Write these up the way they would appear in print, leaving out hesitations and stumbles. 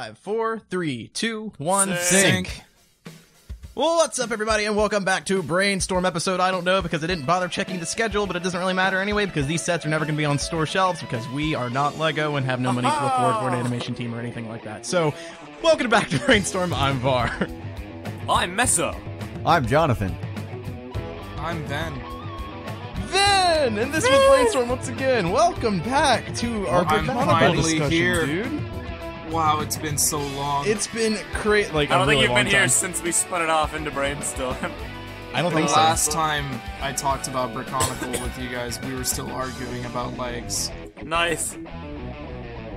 5, 4, 3, 2, 1, sync. Well, what's up, everybody, and welcome back to Brainstorm episode I don't know because I didn't bother checking the schedule, but it doesn't really matter anyway because these sets are never going to be on store shelves because we are not LEGO and have no money to afford for an animation team or anything like that. So, welcome back to Brainstorm. I'm Var. I'm Messa. I'm Jonathan. I'm Ben. And this was Brainstorm once again. Welcome back to our I'm Kopaka finally discussion, here. dude. Wow, it's been so long. It's been crazy. Like, I don't a really think you've long been here time. since we spun it off into Brainstorm. I don't The think so. last time I talked about Brickonicle with you guys, we were still arguing about legs. Nice.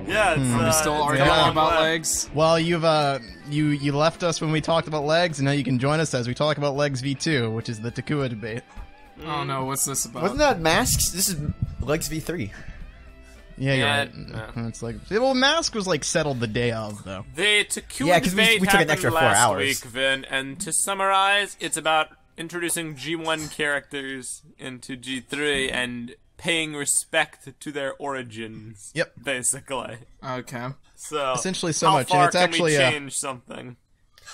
Yeah, it's Are we still it's arguing long about left. legs? Well, you left us when we talked about legs, and now you can join us as we talk about legs v2, which is the Takua debate. Oh no, what's this about? Wasn't that masks? This is Legs V3. Yeah, you're Yeah, right. yeah. It's like, well, Mask was like settled the day of, though. The Takua Yeah, 'cause we debate took an happened extra 4 last hours. week, Vin, and to summarize, it's about introducing G1 characters into G3 and paying respect to their origins. Yep. Basically. Okay. So Essentially so how much, and far it's can actually, we change something?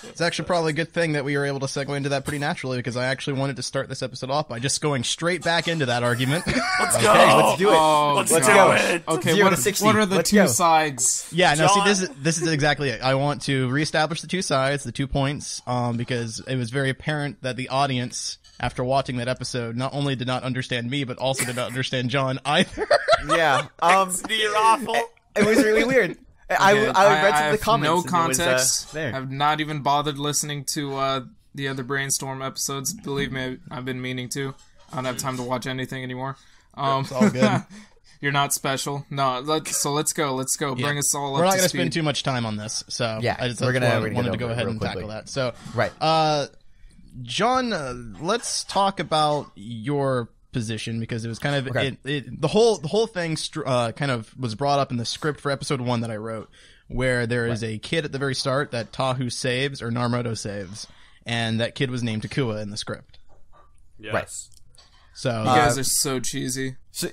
It's actually probably a good thing that we were able to segue into that pretty naturally, because I actually wanted to start this episode off by just going straight back into that argument. Let's Okay, go. let's do it. Oh, Let's Let's do go. it. Okay, 0 what, to 60. what are the Let's two go. sides? Yeah, no, John- see, this is exactly it. I want to reestablish the two sides, the 2 points, because it was very apparent that the audience, after watching that episode, not only did not understand me, but also did not understand John either. Yeah. You're awful. It was really weird. I Okay, read some of the have comments. no and it was, context. there. I've not even bothered listening to the other Brainstorm episodes. Believe me, I've been meaning to. I don't have time to watch anything anymore. It's all good. You're not special. No, let's go. Let's go. Yeah. Bring us all up We're not to going to speed. spend too much time on this, so Yeah, I just we're gonna wanted get to go over it ahead real and quickly. tackle that. So, Right. John, let's talk about your position, because it was kind of Okay. the whole thing kind of was brought up in the script for episode 1 that I wrote, where there is a kid at the very start that Tahu saves, or Narmoto saves, and that kid was named Takua in the script. Yes. Right. So You guys are so cheesy. So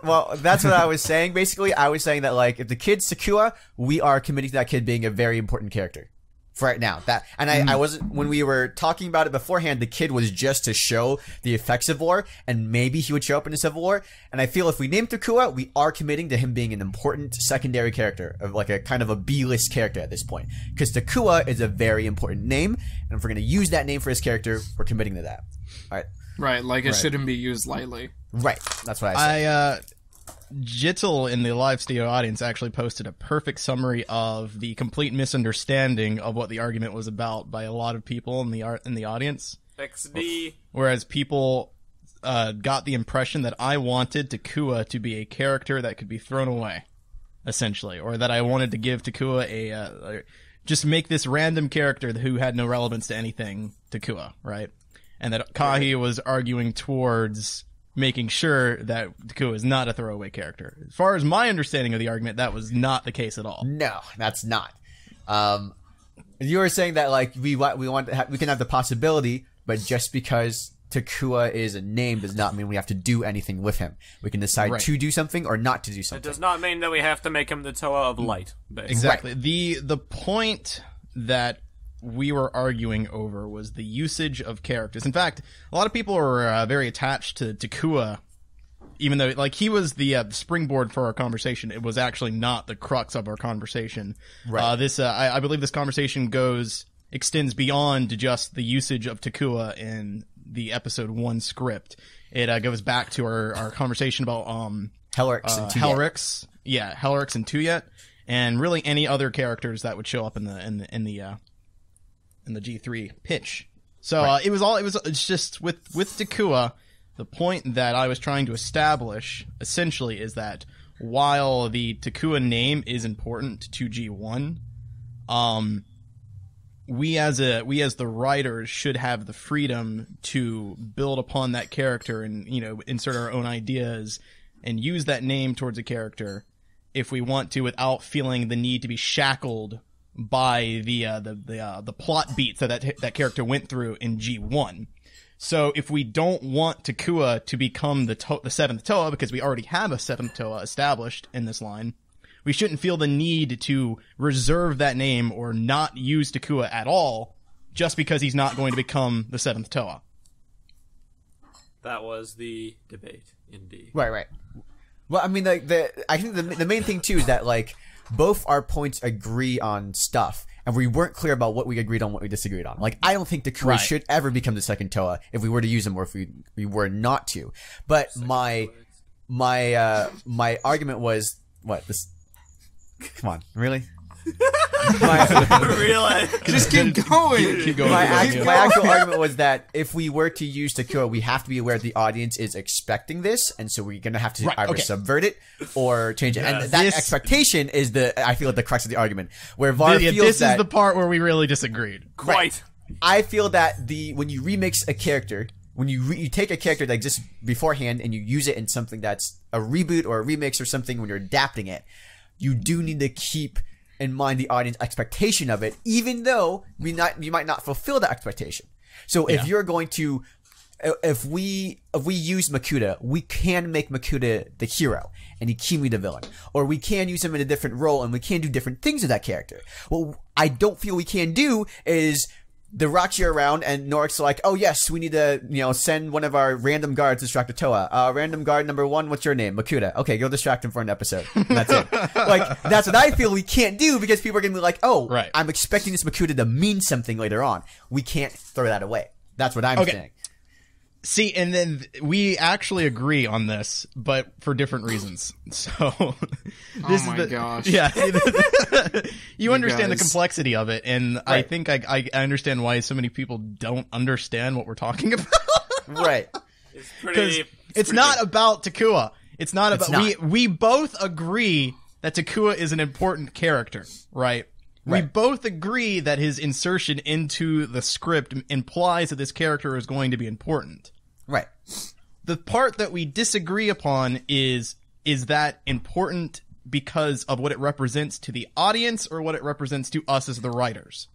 well, that's what I was saying. Basically, I was saying that, like, if the kid's Takua, we are committing to that kid being a very important character. For right now. I wasn't, when we were talking about it beforehand, the kid was just to show the effects of war, and maybe he would show up in a Civil War. And I feel if we name Takua, we are committing to him being an important secondary character, of like a kind of a B-list character at this point. Because Takua is a very important name, and if we're going to use that name for his character, we're committing to that. Alright. Right, like it shouldn't be used lightly. Right. That's what I said. Jittel in the live studio audience actually posted a perfect summary of the complete misunderstanding of what the argument was about by a lot of people in the audience. XD. Whereas people got the impression that I wanted Takua to be a character that could be thrown away, essentially, or that I wanted to give Takua just make this random character who had no relevance to anything Takua, right? And that Kahi was arguing towards making sure that Takua is not a throwaway character. As far as my understanding of the argument, that was not the case at all. No, that's not. You were saying that, like, we can have the possibility, but just because Takua is a name does not mean we have to do anything with him. We can decide Right. to do something or not to do It something. does not mean that we have to make him the Toa of Light. Basically. Exactly. The point that we were arguing over was the usage of characters. In fact, a lot of people are very attached to Takua, even though, like, he was the springboard for our conversation. It was actually not the crux of our conversation. Right. I believe this conversation extends beyond just the usage of Takua in the episode 1 script. It goes back to our conversation about Helrix and Tuyet. Helrix, yeah, Helrix and Tuyet, and really any other characters that would show up in the G3 pitch. So Right. it's just with Takua, the point that I was trying to establish essentially is that while the Takua name is important to G1, we as the writers should have the freedom to build upon that character and, insert our own ideas and use that name towards a character if we want to, without feeling the need to be shackled by the plot beats that character went through in G1. So if we don't want Takua to become the 7th Toa, because we already have a 7th Toa established in this line, we shouldn't feel the need to reserve that name or not use Takua at all just because he's not going to become the 7th Toa. That was the debate, indeed. Right. Well, I mean, I think the main thing too is that like both our points agree on stuff, and we weren't clear about what we agreed on, what we disagreed on. Like, I don't think Takua should ever become the 2nd Toa if we were to use him, or if we were not to. But my argument was what this. Come on, really? Really? Just keep going. Keep going. My actual argument was that if we were to use Takua, we have to be aware the audience is expecting this, and so we're gonna have to either subvert it or change it. And that expectation is I feel like the crux of the argument. Where Var feels this that is the part where we really disagreed. Quite. Right. I feel that when you remix a character, when you take a character that exists beforehand and you use it in something that's a reboot or a remix or something, when you're adapting it, you do need to keep in mind the audience expectation of it, even though you might not fulfill that expectation. So if you're going to, if we use Makuta, we can make Makuta the hero and Ikimi the villain, or we can use him in a different role and we can do different things with that character. What I don't feel we can do is the Rachi are around and Norik's like, oh yes, we need to, send one of our random guards to distract the Toa. Random guard number 1, what's your name? Makuta. Okay, go distract him for an episode. And that's it. Like, that's what I feel we can't do because people are going to be like, oh, I'm expecting this Makuta to mean something later on. We can't throw that away. That's what I'm saying. See, and then we actually agree on this, but for different reasons. So, this oh my gosh. Yeah. You understand the complexity of it, and I think I understand why so many people don't understand what we're talking about. Right. It's not about Takua. It's not about... We both agree that Takua is an important character, right? We both agree that his insertion into the script implies that this character is going to be important. Right. The part that we disagree upon is that important because of what it represents to the audience or what it represents to us as the writers?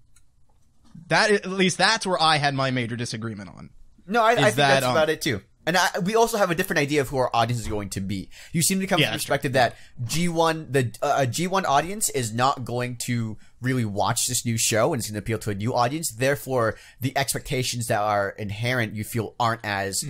At least that's where I had my major disagreement on. No, I think that's about it too. And we also have a different idea of who our audience is going to be. You seem to come from the perspective that G1, the G1 audience is not going to really watch this new show and it's going to appeal to a new audience. Therefore, the expectations that are inherent, you feel, aren't as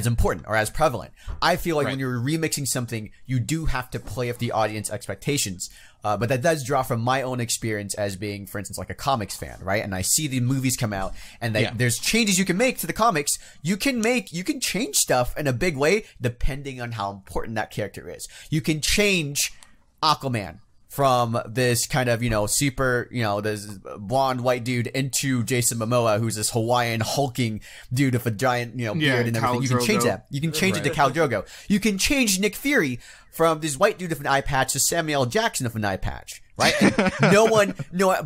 important or as prevalent. I feel like when you're remixing something, you do have to play up the audience expectations. But that does draw from my own experience as being, for instance, like a comics fan, right? And I see the movies come out and there's changes you can make to the comics. You can change stuff in a big way depending on how important that character is. You can change Aquaman from this kind of, super, this blonde white dude into Jason Momoa, who's this Hawaiian hulking dude with a giant, beard and everything. You can change that. You can change it to Khal Drogo. You can change Nick Fury from this white dude with an eye patch to Samuel L. Jackson with an eye patch, right? And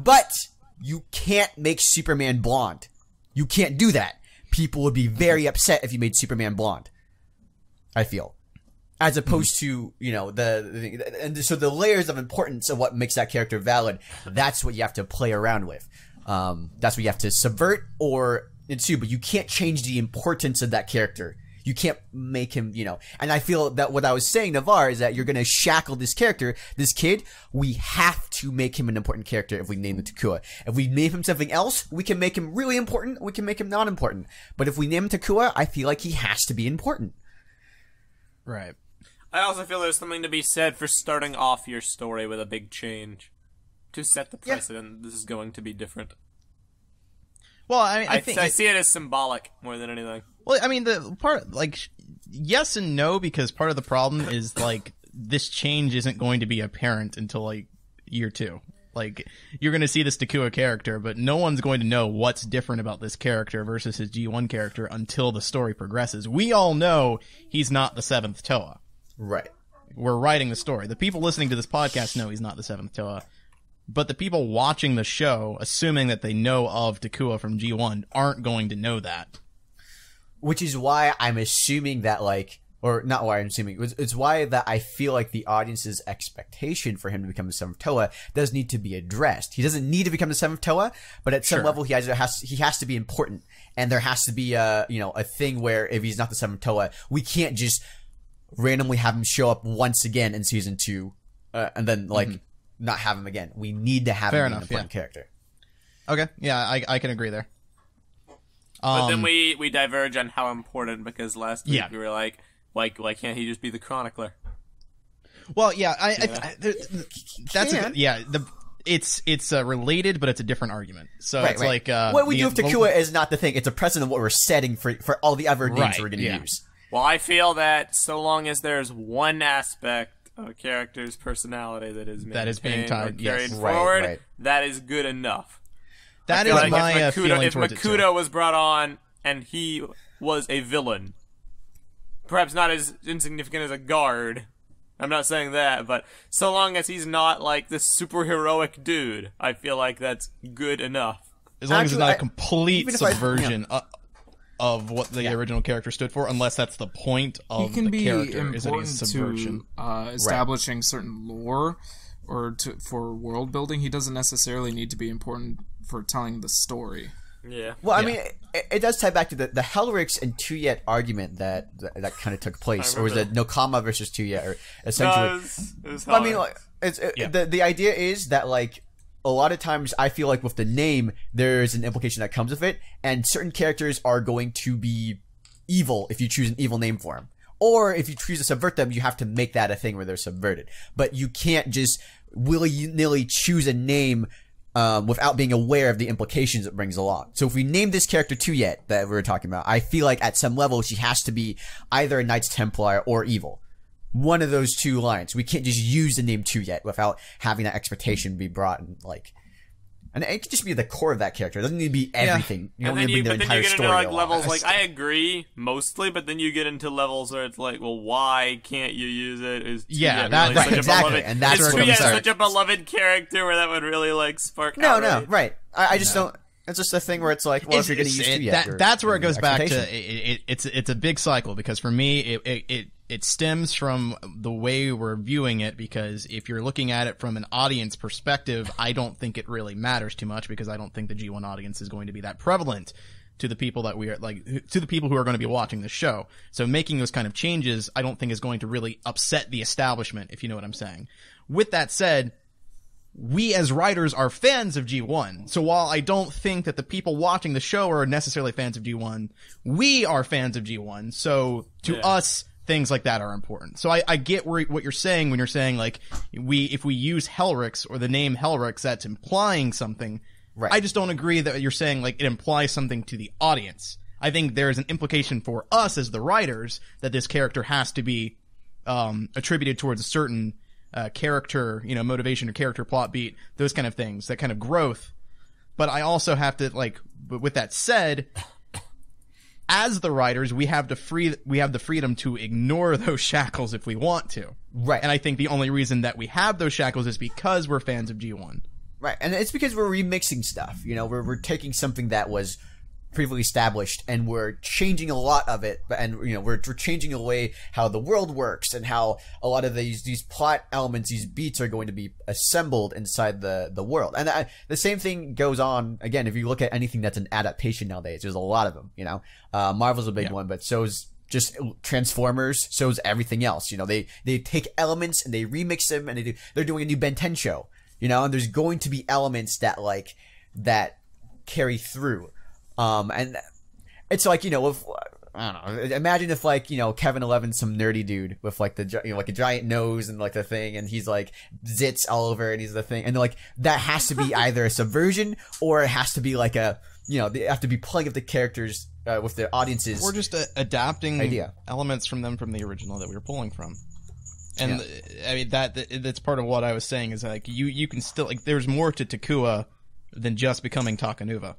but you can't make Superman blonde. You can't do that. People would be very upset if you made Superman blonde, I feel. As opposed to, and so the layers of importance of what makes that character valid, that's what you have to play around with. That's what you have to subvert or ensue, but you can't change the importance of that character. You can't make him, and I feel that what I was saying, Navar, is that you're going to shackle this character, this kid. We have to make him an important character if we name him Takua. If we name him something else, we can make him really important. We can make him not important. But if we name him Takua, I feel like he has to be important. Right. I also feel there's something to be said for starting off your story with a big change. To set the precedent, this is going to be different. Well, I think... I see it as symbolic more than anything. Well, I mean, the part, yes and no, because part of the problem is, this change isn't going to be apparent until, year 2. You're going to see this Takua character, but no one's going to know what's different about this character versus his G1 character until the story progresses. We all know he's not the 7th Toa. Right. We're writing the story. The people listening to this podcast know he's not the 7th Toa. But the people watching the show, assuming that they know of Takua from G1, aren't going to know that. Which is why I'm assuming that, or not why I'm assuming, it's why that I feel like the audience's expectation for him to become the 7th Toa does need to be addressed. He doesn't need to become the 7th Toa, but at some level he has to be important. And there has to be a thing where if he's not the 7th Toa, we can't just randomly have him show up once again in season 2 and then like not have him again. We need to have him be an important character. Okay, yeah, I can agree there. But then we diverge on how important, because last week we were like, why can't he just be the chronicler? Well, yeah, it's related, but it's a different argument. So it's like what we do with Takua is not the thing; it's a precedent of what we're setting for all the other names we're going to use. Well, I feel that so long as there's one aspect of a character's personality that is being carried forward, that is good enough. That is like my feeling if towards it too. Makuta was brought on and he was a villain, perhaps not as insignificant as a guard. I'm not saying that, but so long as he's not like this super heroic dude, I feel like that's good enough. As long as it's not a complete subversion of what the original character stood for, unless that's the point of the character, is that he's subversion. To establishing certain lore or for world building. He doesn't necessarily need to be important for telling the story. Yeah. Well, I mean, it does tie back to the Helrics and Tuyet argument that kind of took place, or was it Nokama versus Tuyet, or essentially? No, it was I mean, like, the idea is that like a lot of times I feel like with the name there's an implication that comes with it, and certain characters are going to be evil if you choose an evil name for them, or if you choose to subvert them, you have to make that a thing where they're subverted. But you can't just willy-nilly choose a name without being aware of the implications it brings along. So if we name this character Tuyet that we were talking about, I feel like at some level she has to be either a Knights Templar or evil. One of those two lines. We can't just use the name Tuyet without having that expectation be brought in, like... And it could just be the core of that character. It doesn't need to be everything. You don't need to bring their entire story. But then you get into like levels, like I agree mostly, but then you get into levels where it's like, well, why can't you use it? Exactly. And that's where it comes such a beloved character where that would really like spark. No, right. I just don't. It's just a thing where it's like, well, if you're going to use Tuyet, that's where it goes back to. It's a big cycle, because for me, it stems from the way we're viewing it, because if you're looking at it from an audience perspective, I don't think it really matters too much, because I don't think the G1 audience is going to be that prevalent to the people that we are, like, to the people who are going to be watching the show. So making those kind of changes, I don't think is going to really upset the establishment, if you know what I'm saying. With that said, we as writers are fans of G1. So while I don't think that the people watching the show are necessarily fans of G1, we are fans of G1. So to us, things like that are important. So I get what you're saying when you're saying, like, if we use Helrics or the name Helrics, that's implying something. Right. I just don't agree that you're saying, like, it implies something to the audience. I think there's an implication for us as the writers that this character has to be attributed towards a certain character, motivation or character plot beat, those kind of things, that kind of growth. But I also have to, like, but with that said, as the writers, we have the freedom to ignore those shackles if we want to. Right. And I think the only reason that we have those shackles is because we're fans of G1. Right. And it's because we're remixing stuff. We're taking something that was previously established and we're changing a lot of it, and we're changing the way how the world works and how a lot of these plot elements, these beats are going to be assembled inside the world. And the same thing goes on again if you look at anything that's an adaptation nowadays. There's a lot of them. Marvel's a big one, but so's just Transformers, so's everything else. They take elements and they remix them, and they're doing a new Ben 10 show. And there's going to be elements that carry through. And it's like, if, I don't know, imagine if like, Kevin 11's some nerdy dude with like like a giant nose and like the thing, and he's like zits all over and he's the thing. And like, that has to be either a subversion or it has to be like they have to be playing up the characters, with the audiences. Or just adapting elements from the original that we were pulling from. And I mean, that's part of what I was saying is like, you can still, like, there's more to Takua than just becoming Takanuva.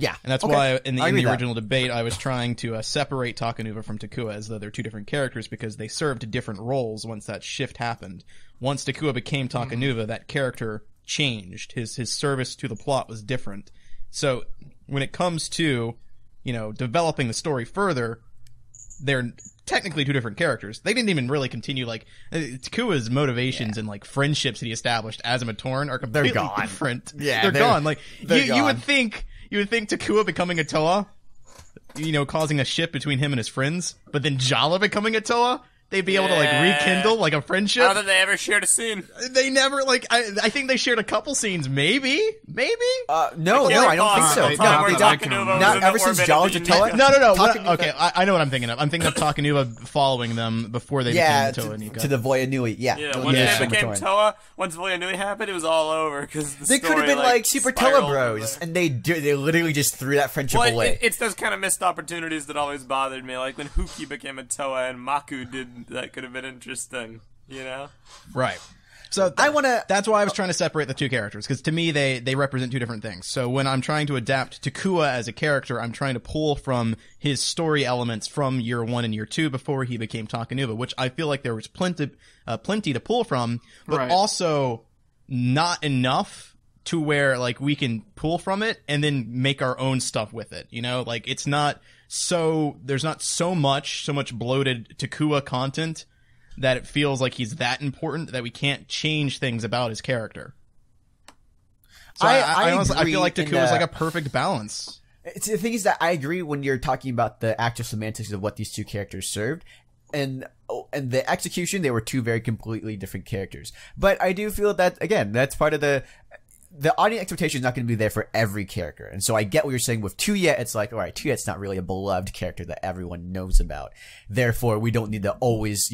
Yeah. And that's why in the original debate, I was trying to separate Takanuva from Takua as though they're two different characters, because they served different roles once that shift happened. Once Takua became Takanuva, that character changed. His service to the plot was different. So when it comes to, developing the story further, they're technically two different characters. They didn't even really continue, like, Takua's motivations and, like, friendships that he established as a Matoran are completely different. Yeah. They're gone. Like, you would think Takua becoming a Toa, causing a shift between him and his friends, but then Jala becoming a Toa, they'd be able to like rekindle like a friendship. How did they ever shared a scene? They never like. I think they shared a couple scenes, maybe. No, I don't think so. No, They don't. Not ever since Jolly Toa. No. Okay, I know what I'm thinking of. I'm thinking of Takanuva following them before they became Toa and Nika. To the Voyanui. Once they became Toa, once Voyanui happened, it was all over because they could have been like super Toa bros, and they literally just threw that friendship away. It's those kind of missed opportunities that always bothered me, like when Huki became a Toa and Maku did. That could have been interesting, you know? Right. So that's why I was trying to separate the two characters, because to me they represent two different things. So when I'm trying to adapt Takua as a character, I'm trying to pull from his story elements from year 1 and year 2 before he became Takanuva, which I feel like there was plenty to pull from, but also not enough to where like we can pull from it and then make our own stuff with it. You know, like it's not there's not so much bloated Takua content that it feels like he's that important that we can't change things about his character. So I honestly, I feel like Takua is like a perfect balance. The thing is that I agree when you're talking about the actual semantics of what these two characters served. And the execution, they were two very completely different characters. But I do feel that, again, that's part of the audience expectation is not going to be there for every character. And so I get what you're saying with Tuya. It's like, all right, Tuyet's not really a beloved character that everyone knows about. Therefore, we don't need to always,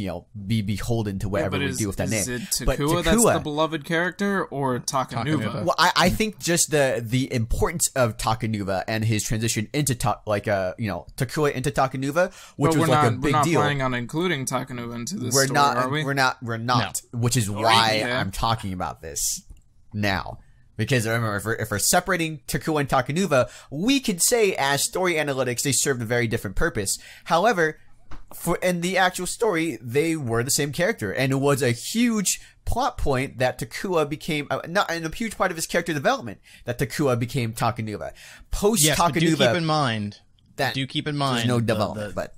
be beholden to whatever we do with that name. Is it Takua that's the beloved character or Takanuva? Well, I think just the importance of Takanuva and his transition into Takua into Takanuva, which was like a big deal. We're not planning on including Takanuva into this story, are we? We're not, no. Which is why I'm talking about this now. Because remember, if we're separating Takua and Takanuva, we could say as story analytics, they served a very different purpose. However, in the actual story, they were the same character. And it was a huge plot point that Takua became, and a huge part of his character development, that Takua became Takanuva. Post-Takanuva. Yes, do keep in mind. There's no development, but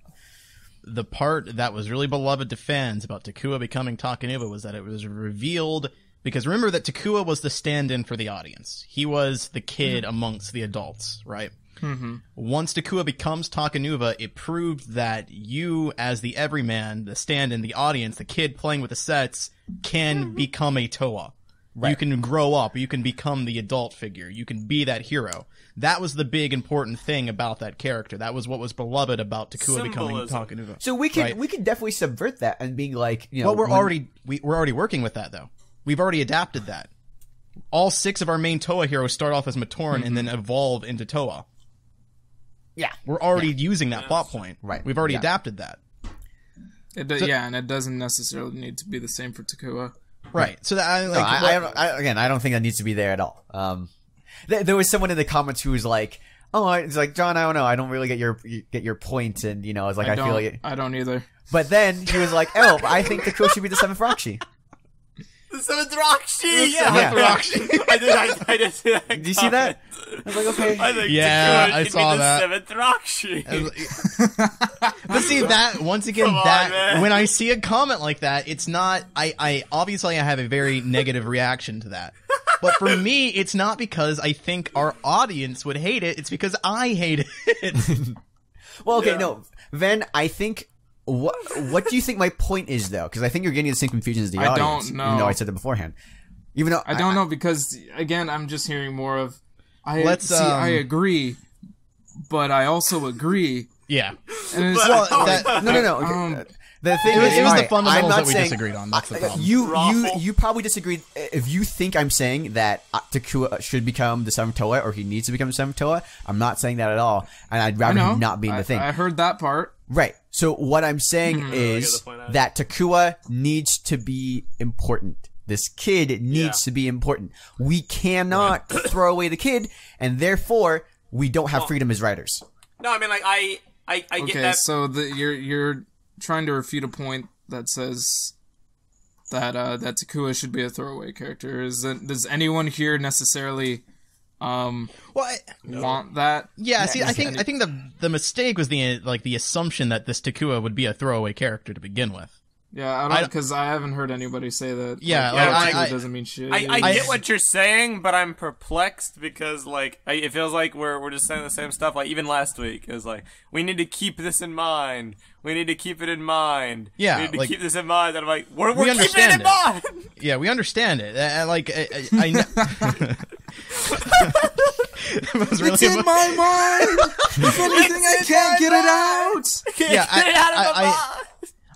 the part that was really beloved to fans about Takua becoming Takanuva was that it was revealed. Because remember that Takua was the stand-in for the audience. He was the kid amongst the adults, right? Mm-hmm. Once Takua becomes Takanuva, it proved that you, as the everyman, the stand-in, the audience, the kid playing with the sets, can become a Toa. Right. You can grow up. You can become the adult figure. You can be that hero. That was the big important thing about that character. That was what was beloved about Takua becoming Takanuva. So we can definitely subvert that and being like, Well, we're already working with that though. We've already adapted that. All 6 of our main Toa heroes start off as Matoran and then evolve into Toa. Yeah. We're already using that plot point. Right. We've already adapted that. And it doesn't necessarily need to be the same for Takua. Right. So that I don't think that needs to be there at all. There was someone in the comments who was like, "Oh, it's like John, I don't know. I don't really get your point," and it's like I feel like I don't either. But then he was like, "Oh, I think Takua should be the 7th Roxy." The 7th Roxy! Yeah. Roxy. I did see that. Did you see that? I was like, okay. I think I saw that. The 7th Roxy. But see that once again, when I see a comment like that, it's not. I obviously I have a very negative reaction to that. But for me, it's not because I think our audience would hate it. It's because I hate it. Well, okay, no, Ven, I think. What do you think my point is, though? Because I think you're getting the same confusion as the audience. I don't know. Even though I said that beforehand. Even though I don't know, because again, I'm just hearing more of. I agree, but I also agree. Yeah. And it's, no. The thing it was the fundamentals that we disagreed on. That's the problem. You probably disagreed. If you think I'm saying that Takua should become the 7th Toa or he needs to become the 7th Toa, I'm not saying that at all. And I'd rather him not being the thing. I heard that part. Right. So what I'm saying is that Takua needs to be important. This kid needs to be important. We cannot throw away the kid, and therefore we don't have freedom as writers. No, I mean, like I get that. Okay, so you're trying to refute a point that says that Takua should be a throwaway character. Does anyone here necessarily want that? Yeah, see, I think the mistake was the assumption that this Takua would be a throwaway character to begin with. Yeah, I don't, because I haven't heard anybody say that. Yeah, Takua doesn't mean shit. I get what you're saying, but I'm perplexed because, like, it feels like we're just saying the same stuff. Like, even last week, it was like, we need to keep this in mind. We need to keep it in mind. Yeah, we need to like, keep this in mind. And I'm like, we're we keeping it understand in mind. Yeah, we understand it. I know. It's in my mind. If anything, I can't get it out. Get it out of the box.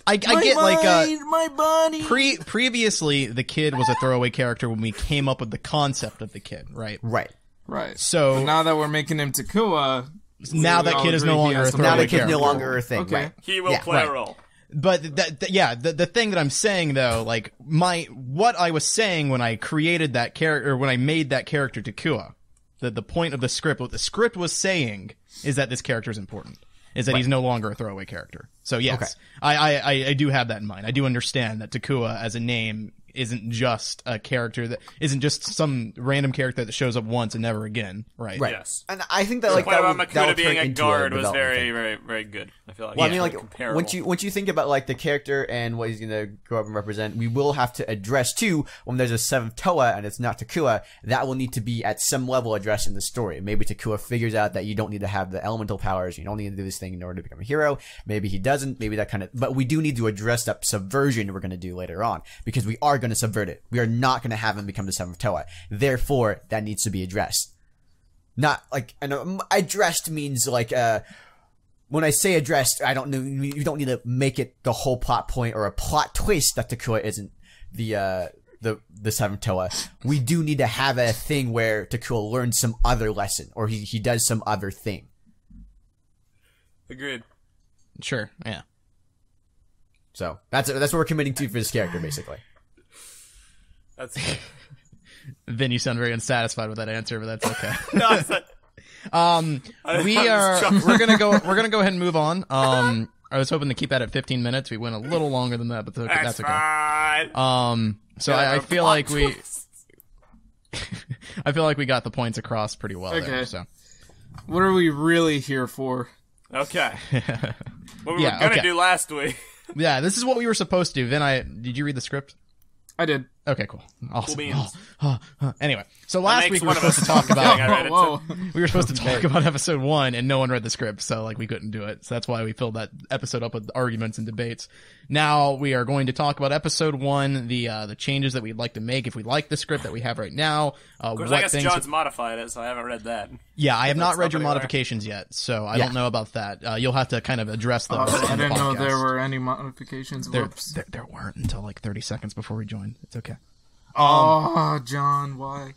I get like my body. Previously the kid was a throwaway character when we came up with the concept of the kid, right? Right. So but now that we're making him Takua, now that kid is no longer a throwaway Now the character. kid's no longer a thing. Okay. Right. He will play a role. But the thing that I'm saying though, like what I was saying when I created that character, or when I made that character Takua, the point of the script, what the script was saying is that this character is important. Is that he's no longer a throwaway character. So yes, I do have that in mind. I do understand that Takua as a name isn't just a character that isn't just some random character that shows up once and never again, right? Yes. And I think that The like point that about will, that will Makuta being turn a into guard was development very, thing. very, very good. I feel like. Well, I mean, like comparable. once you think about like the character and what he's gonna grow up and represent, we will have to address too when there's a seventh Toa and it's not Takua. That will need to be at some level addressed in the story. Maybe Takua figures out that you don't need to have the elemental powers. You don't need to do this thing in order to become a hero. Maybe he doesn't. Maybe that kind of. But we do need to address that subversion we're gonna do later on because we are gonna subvert it. We are not gonna have him become the seventh Toa. Therefore, that needs to be addressed. Not like addressed means like when I say addressed, I don't know. You don't need to make it the whole plot point or a plot twist that Takua isn't the seventh Toa. We do need to have a thing where Takua learns some other lesson or he does some other thing. Agreed. Sure. Yeah. So that's what we're committing to for this character, basically. That's Vin, you sound very unsatisfied with that answer, but that's okay. no, it's not. We're gonna go ahead and move on. I was hoping to keep that at 15 minutes. We went a little longer than that, but that's okay. Fine. So I feel like we got the points across pretty well there. So what are we really here for? Okay. What we were gonna do last week. Yeah, this is what we were supposed to do. Vin, did you read the script? I did. Okay, cool. Awesome. Cool Anyway, so last week we were one of supposed us to talk about Whoa. we were supposed to talk about episode 1 and no one read the script, so like we couldn't do it. So that's why we filled that episode up with arguments and debates. Now we are going to talk about episode 1, the changes that we'd like to make if we like the script that we have right now. Of course, I guess John's modified it, so I haven't read that. Yeah, I have not read your modifications yet, so I don't know about that. You'll have to kind of address them. I didn't know there were any modifications. Whoops. There weren't until like 30 seconds before we joined. It's okay. John, why?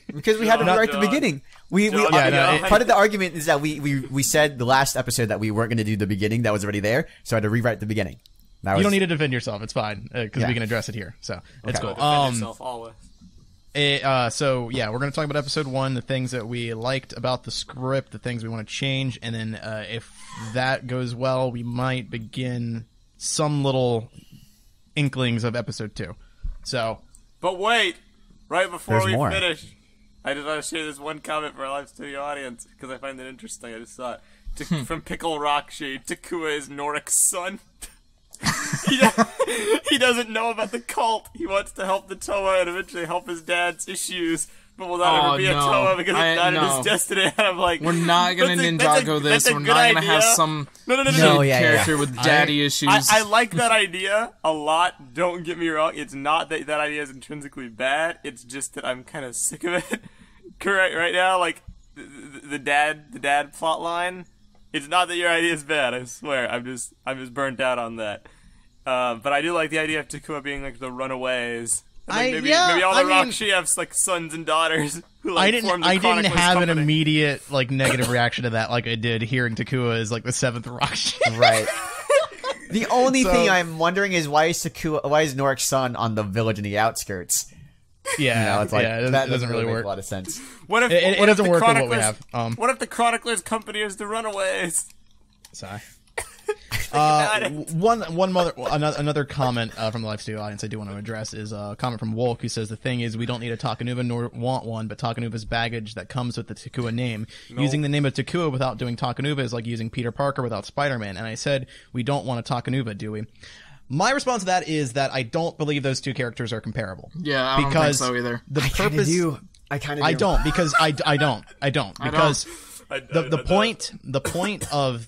Because we had to rewrite the beginning. Part of the argument is that we said the last episode that we weren't going to do the beginning that was already there, so I had to rewrite the beginning. You don't need to defend yourself. It's fine because we can address it here. So it's cool. Defend yourself always. So yeah, we're going to talk about episode 1, the things that we liked about the script, the things we want to change, and then if that goes well, we might begin some little inklings of episode 2. So. But wait, right before There's we more. finish, I just want to share this one comment for our live studio audience because I find it interesting. I just saw it. From Pickle Rock Shade, Takua is Norik's son. He doesn't know about the cult. He wants to help the Toa and eventually help his dad's issues, but will not ever be a Toa because it's not in his destiny. And I'm like, we're not gonna Ninjago this. We're not gonna have some character with daddy issues. I like that idea a lot. Don't get me wrong. It's not that that idea is intrinsically bad. It's just that I'm kind of sick of it. Correct right now, like the dad plot line. It's not that your idea is bad. I swear. I'm just burnt out on that. But I do like the idea of Takua being like the runaways. Like maybe all the Rockshi have like sons and daughters who like form the I didn't have company. an immediate like negative reaction to that like I did hearing Takua is like the 7th Rockshi. Right. The only thing I'm wondering is why is Norik's son on the village in the outskirts? Yeah, it's like, that doesn't really make work. a lot of sense. What if it doesn't work with what we have? What if the Chronicler's company is the Runaways? Sorry. Another comment from the live studio audience I do want to address is a comment from Wolk who says the thing is we don't need a Takanuva nor want one, but Takanuva's baggage that comes with the Takua name. Nope. Using the name of Takua without doing Takanuva is like using Peter Parker without Spider-Man. And I said we don't want a Takanuva, do we? My response to that is that I don't believe those two characters are comparable. Yeah, I don't think so either. The I kind of do. I don't because I don't because the point of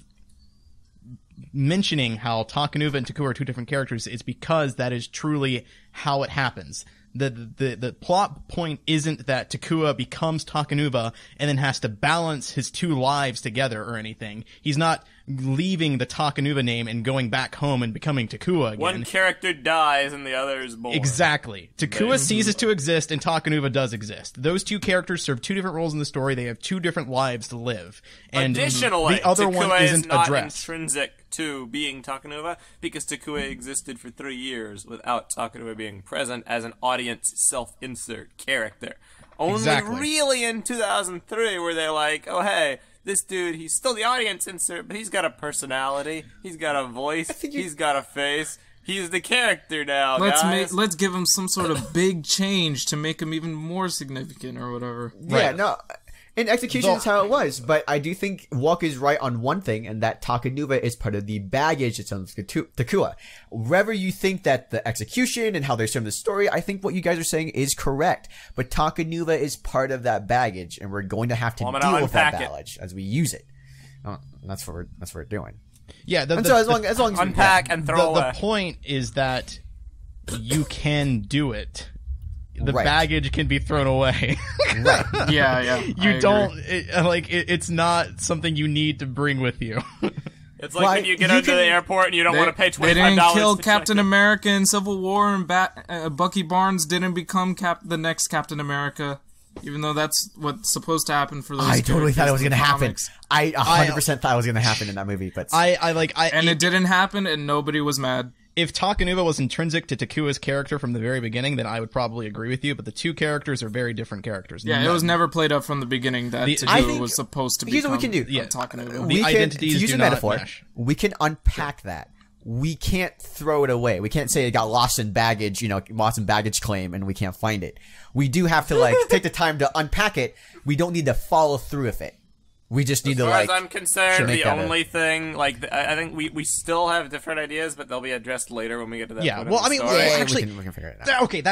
mentioning how Takanuva and Takua are two different characters is because that is truly how it happens. The plot point isn't that Takua becomes Takanuva and then has to balance his two lives together or anything. He's not leaving the Takanuva name and going back home and becoming Takua again. One character dies and the other is born. Exactly. Takua ceases to exist and Takanuva does exist. Those two characters serve two different roles in the story. They have two different lives to live. And additionally, the other Takua one isn't is not addressed. intrinsic to being Takanuva because Takua existed for 3 years without Takanuva being present as an audience self-insert character. Only really in 2003 were they like, oh hey, this dude, he's still the audience insert, but he's got a personality, he's got a voice, he's got a face. He's the character now, guys. Let's give him some sort of big change to make him even more significant or whatever. Yeah, right. No. In execution is how it was, but I do think Walk is right on one thing, and that Takanuva is part of the baggage that's on Takua. Wherever you think that the execution and how they're serving the story, I think what you guys are saying is correct. But Takanuva is part of that baggage, and we're going to have to deal with that baggage as we use it. Oh, that's what we're doing. Yeah, as long as unpack and throw away. The point is that you can do it. The right. baggage can be thrown away. Right. Yeah. You don't it's not something you need to bring with you. It's like when you get out to the airport and you don't want to pay $25. They didn't kill Captain America in Civil War, and Bucky Barnes didn't become the next Captain America, even though that's what's supposed to happen for those. I totally thought it was going to happen. I 100% thought it was going to happen in that movie, but it didn't happen, and nobody was mad. If Takanuva was intrinsic to Takua's character from the very beginning, then I would probably agree with you, but the two characters are very different characters. Yeah, it was never played up from the beginning that Takua was supposed to be. Here's what we can do. Takanuva. The identities to use do a not metaphor, mesh. we can unpack that. We can't throw it away. We can't say it got lost in baggage, lost in baggage claim, and we can't find it. We do have to, take the time to unpack it. We don't need to follow through with it. We just need to, As far as I'm concerned, the only thing, I think we still have different ideas, but they'll be addressed later when we get to that point. Well, I mean, actually, we can figure it out. Okay,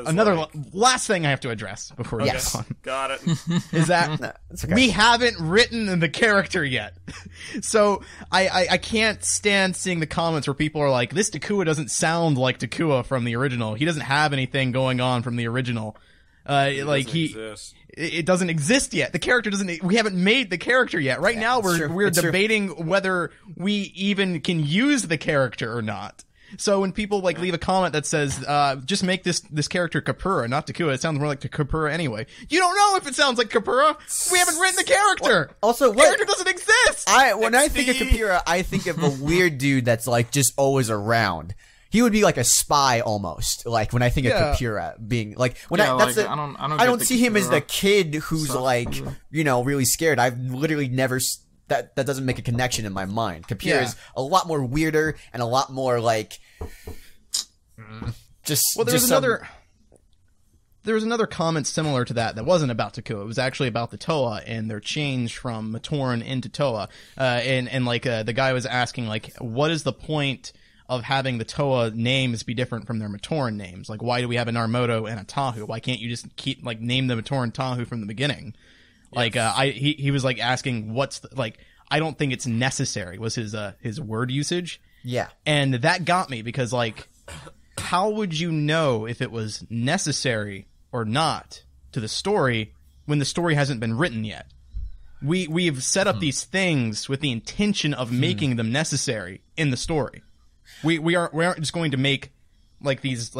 another last thing I have to address before we get on. Got it. Is that we haven't written the character yet. So I can't stand seeing the comments where people are like, this Takua doesn't sound like Takua from the original. He doesn't have anything going on from the original. It doesn't exist yet. The character doesn't. We haven't made the character yet. Right now, we're debating whether we even can use the character or not. So when people leave a comment that says, "Just make this character Kapura, not Takua," it sounds more like Kapura anyway. You don't know if it sounds like Kapura. We haven't written the character. Also, the character doesn't exist. When I think of Kapura, I think of a weird dude that's just always around. He would be like a spy almost. Like when I think of Kapura being I don't see him as the kid who's really scared. I've literally never that doesn't make a connection in my mind. Kapura is a lot more weirder and a lot more there was another comment similar to that wasn't about Takua. It was actually about the Toa and their change from Matoran into Toa. The guy was asking what is the point of having the Toa names be different from their Matoran names? Why do we have a Narmoto and a Tahu? Why can't you just keep name the Matoran Tahu from the beginning? He was asking what's I don't think it's necessary was his word usage. Yeah. And that got me because how would you know if it was necessary or not to the story when the story hasn't been written yet? We've set up these things with the intention of making them necessary in the story. We aren't just going to make these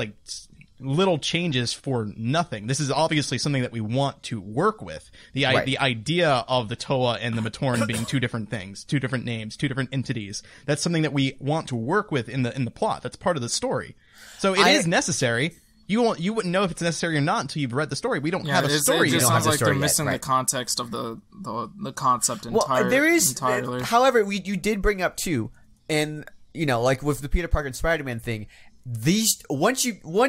little changes for nothing. This is obviously something that we want to work with. The idea of the Toa and the Matoran being two different things, two different names, two different entities. That's something that we want to work with in the plot. That's part of the story. So it is necessary. You wouldn't know if it's necessary or not until you've read the story. We don't have a story. It just sounds like they're missing yet, the context of the concept entirely. Well, there is. Entirely. However, you did bring up too, and with the Peter Parker and Spider-Man thing, once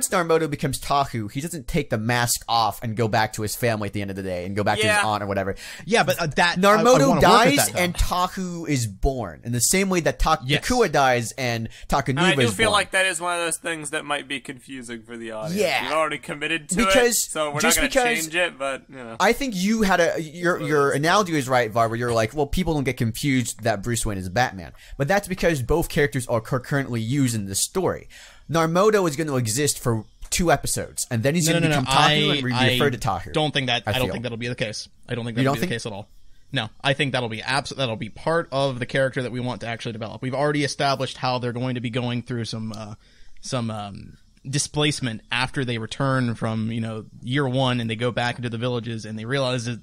Narmoto becomes Tahu, he doesn't take the mask off and go back to his family at the end of the day and go back to his aunt or whatever. Yeah, but that Narmoto dies and Tahu is born in the same way that Takua dies and Takanuva is born. I do feel like that is one of those things that might be confusing for the audience. Yeah. You've already committed to it, so we're not going to change it, but, you know. I think you had your analogy is right, Var, where you're like, well, people don't get confused that Bruce Wayne is Batman. But that's because both characters are currently used in the story. Narmoto is going to exist for 2 episodes, and then he's going to become Tahu and be referred to Tahu. I don't think that'll be the case. I don't think that'll be the case at all. No, I think that'll be part of the character that we want to actually develop. We've already established how they're going to be going through some displacement after they return from, year 1 and they go back into the villages and they realize that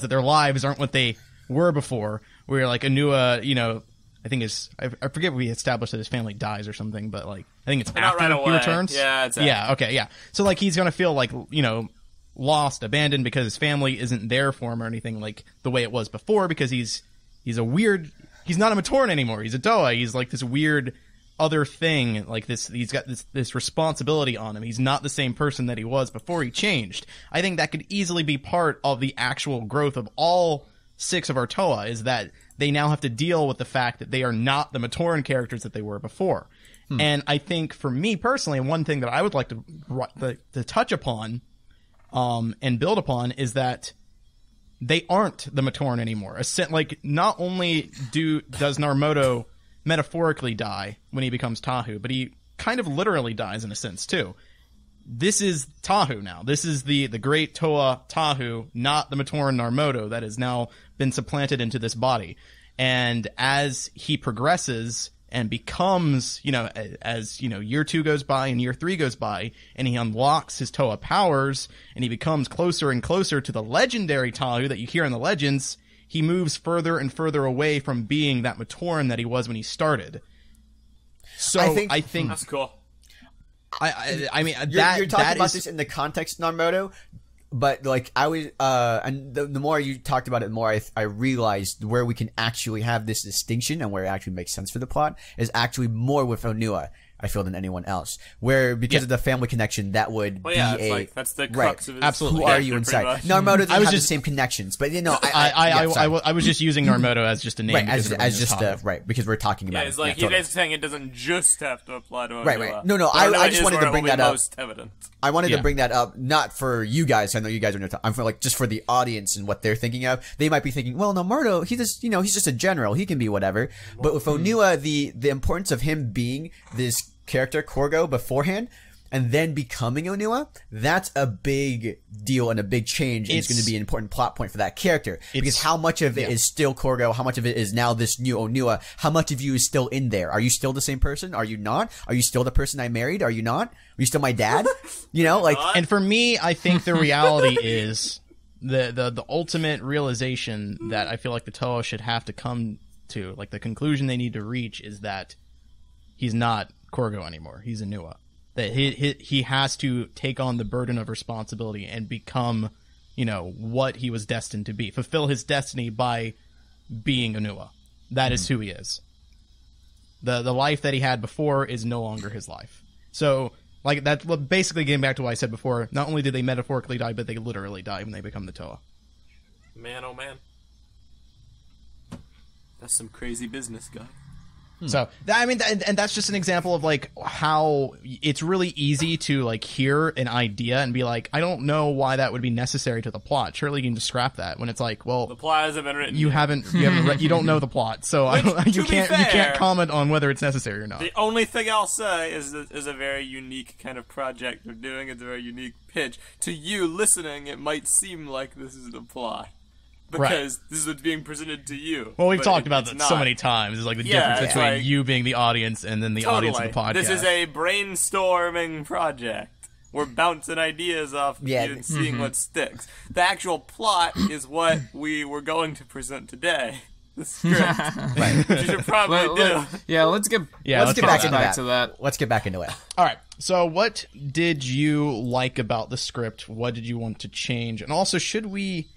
their lives aren't what they were before. Where like Anua, I think I forget we established that his family dies or something, but like I think it's after he returns. Yeah, it's after. Yeah, okay, yeah. So like he's gonna feel like lost, abandoned because his family isn't there for him or anything like the way it was before because he's not a Matoran anymore. He's a Toa. He's like this weird other thing like this. He's got this responsibility on him. He's not the same person that he was before he changed. I think that could easily be part of the actual growth of all 6 of our Toa is that they now have to deal with the fact that they are not the Matoran characters that they were before. And I think for me personally, one thing that I would like to touch upon and build upon is that they aren't the Matoran anymore. Like, not only does Narmoto metaphorically die when he becomes Tahu, but he kind of literally dies in a sense too. This is Tahu now. This is the great Toa Tahu, not the Matoran Narmoto that has now been supplanted into this body. And as he progresses and becomes, year 2 goes by and year 3 goes by, and he unlocks his Toa powers, and he becomes closer and closer to the legendary Tahu that you hear in the legends, he moves further and further away from being that Matoran that he was when he started. So I think that's cool. I mean, you're talking about this in the context, Narmoto, but like I was, and the more you talked about it, the more I realized where we can actually have this distinction and where it actually makes sense for the plot is actually more with Onua, I feel, than anyone else. Where because of the family connection, that would be that's the crux of his absolutely. Who are you inside? Narmoto doesn't have the same connections, but I was just using Narmoto as just a name, because we're talking about. Yeah, it's like you guys are saying it doesn't just have to apply to Onua. Right. No, I just wanted to bring that up. Most evident. I wanted to bring that up, not for you guys. I know you guys are. I'm for just for the audience and what they're thinking of. They might be thinking, well, Narmoto, he's just a general. He can be whatever. But with Onua, the importance of him being this character Korgo beforehand and then becoming Onua, that's a big deal and a big change, and it's going to be an important plot point for that character, because how much of it is still Korgo, how much of it is now this new Onua, how much of you is still in there? Are you still the same person? Are you not? Are you still the person I married? Are you not? Are you still my dad? And for me, I think the reality is the ultimate realization that I feel like the Toa should have to come to, like the conclusion they need to reach, is that he's not Korgo anymore. He's Onua. That he has to take on the burden of responsibility and become, what he was destined to be. Fulfill his destiny by being Onua. That is who he is. The life that he had before is no longer his life. So, like, that's basically getting back to what I said before. Not only did they metaphorically die, but they literally die when they become the Toa. Man, oh man. That's some crazy business, guy. So, I mean, and that's just an example of, like, how it's really easy to, like, hear an idea and be like, I don't know why that would be necessary to the plot. Surely you can just scrap that, when it's like, well, the plot hasn't been written. You haven't you don't know the plot, so you can't comment on whether it's necessary or not. The only thing I'll say is a very unique kind of project they're doing. It's a very unique pitch. To you listening, it might seem like this is the plot, because this is what's being presented to you. Well, we've talked about that so many times. It's like the difference between you being the audience and then the audience of the podcast. This is a brainstorming project. We're bouncing ideas off you and seeing what sticks. The actual plot is what we were going to present today. The script. Which you should probably do. Let's get back to that. Let's get back into it. All right. So what did you like about the script? What did you want to change? And also, should we...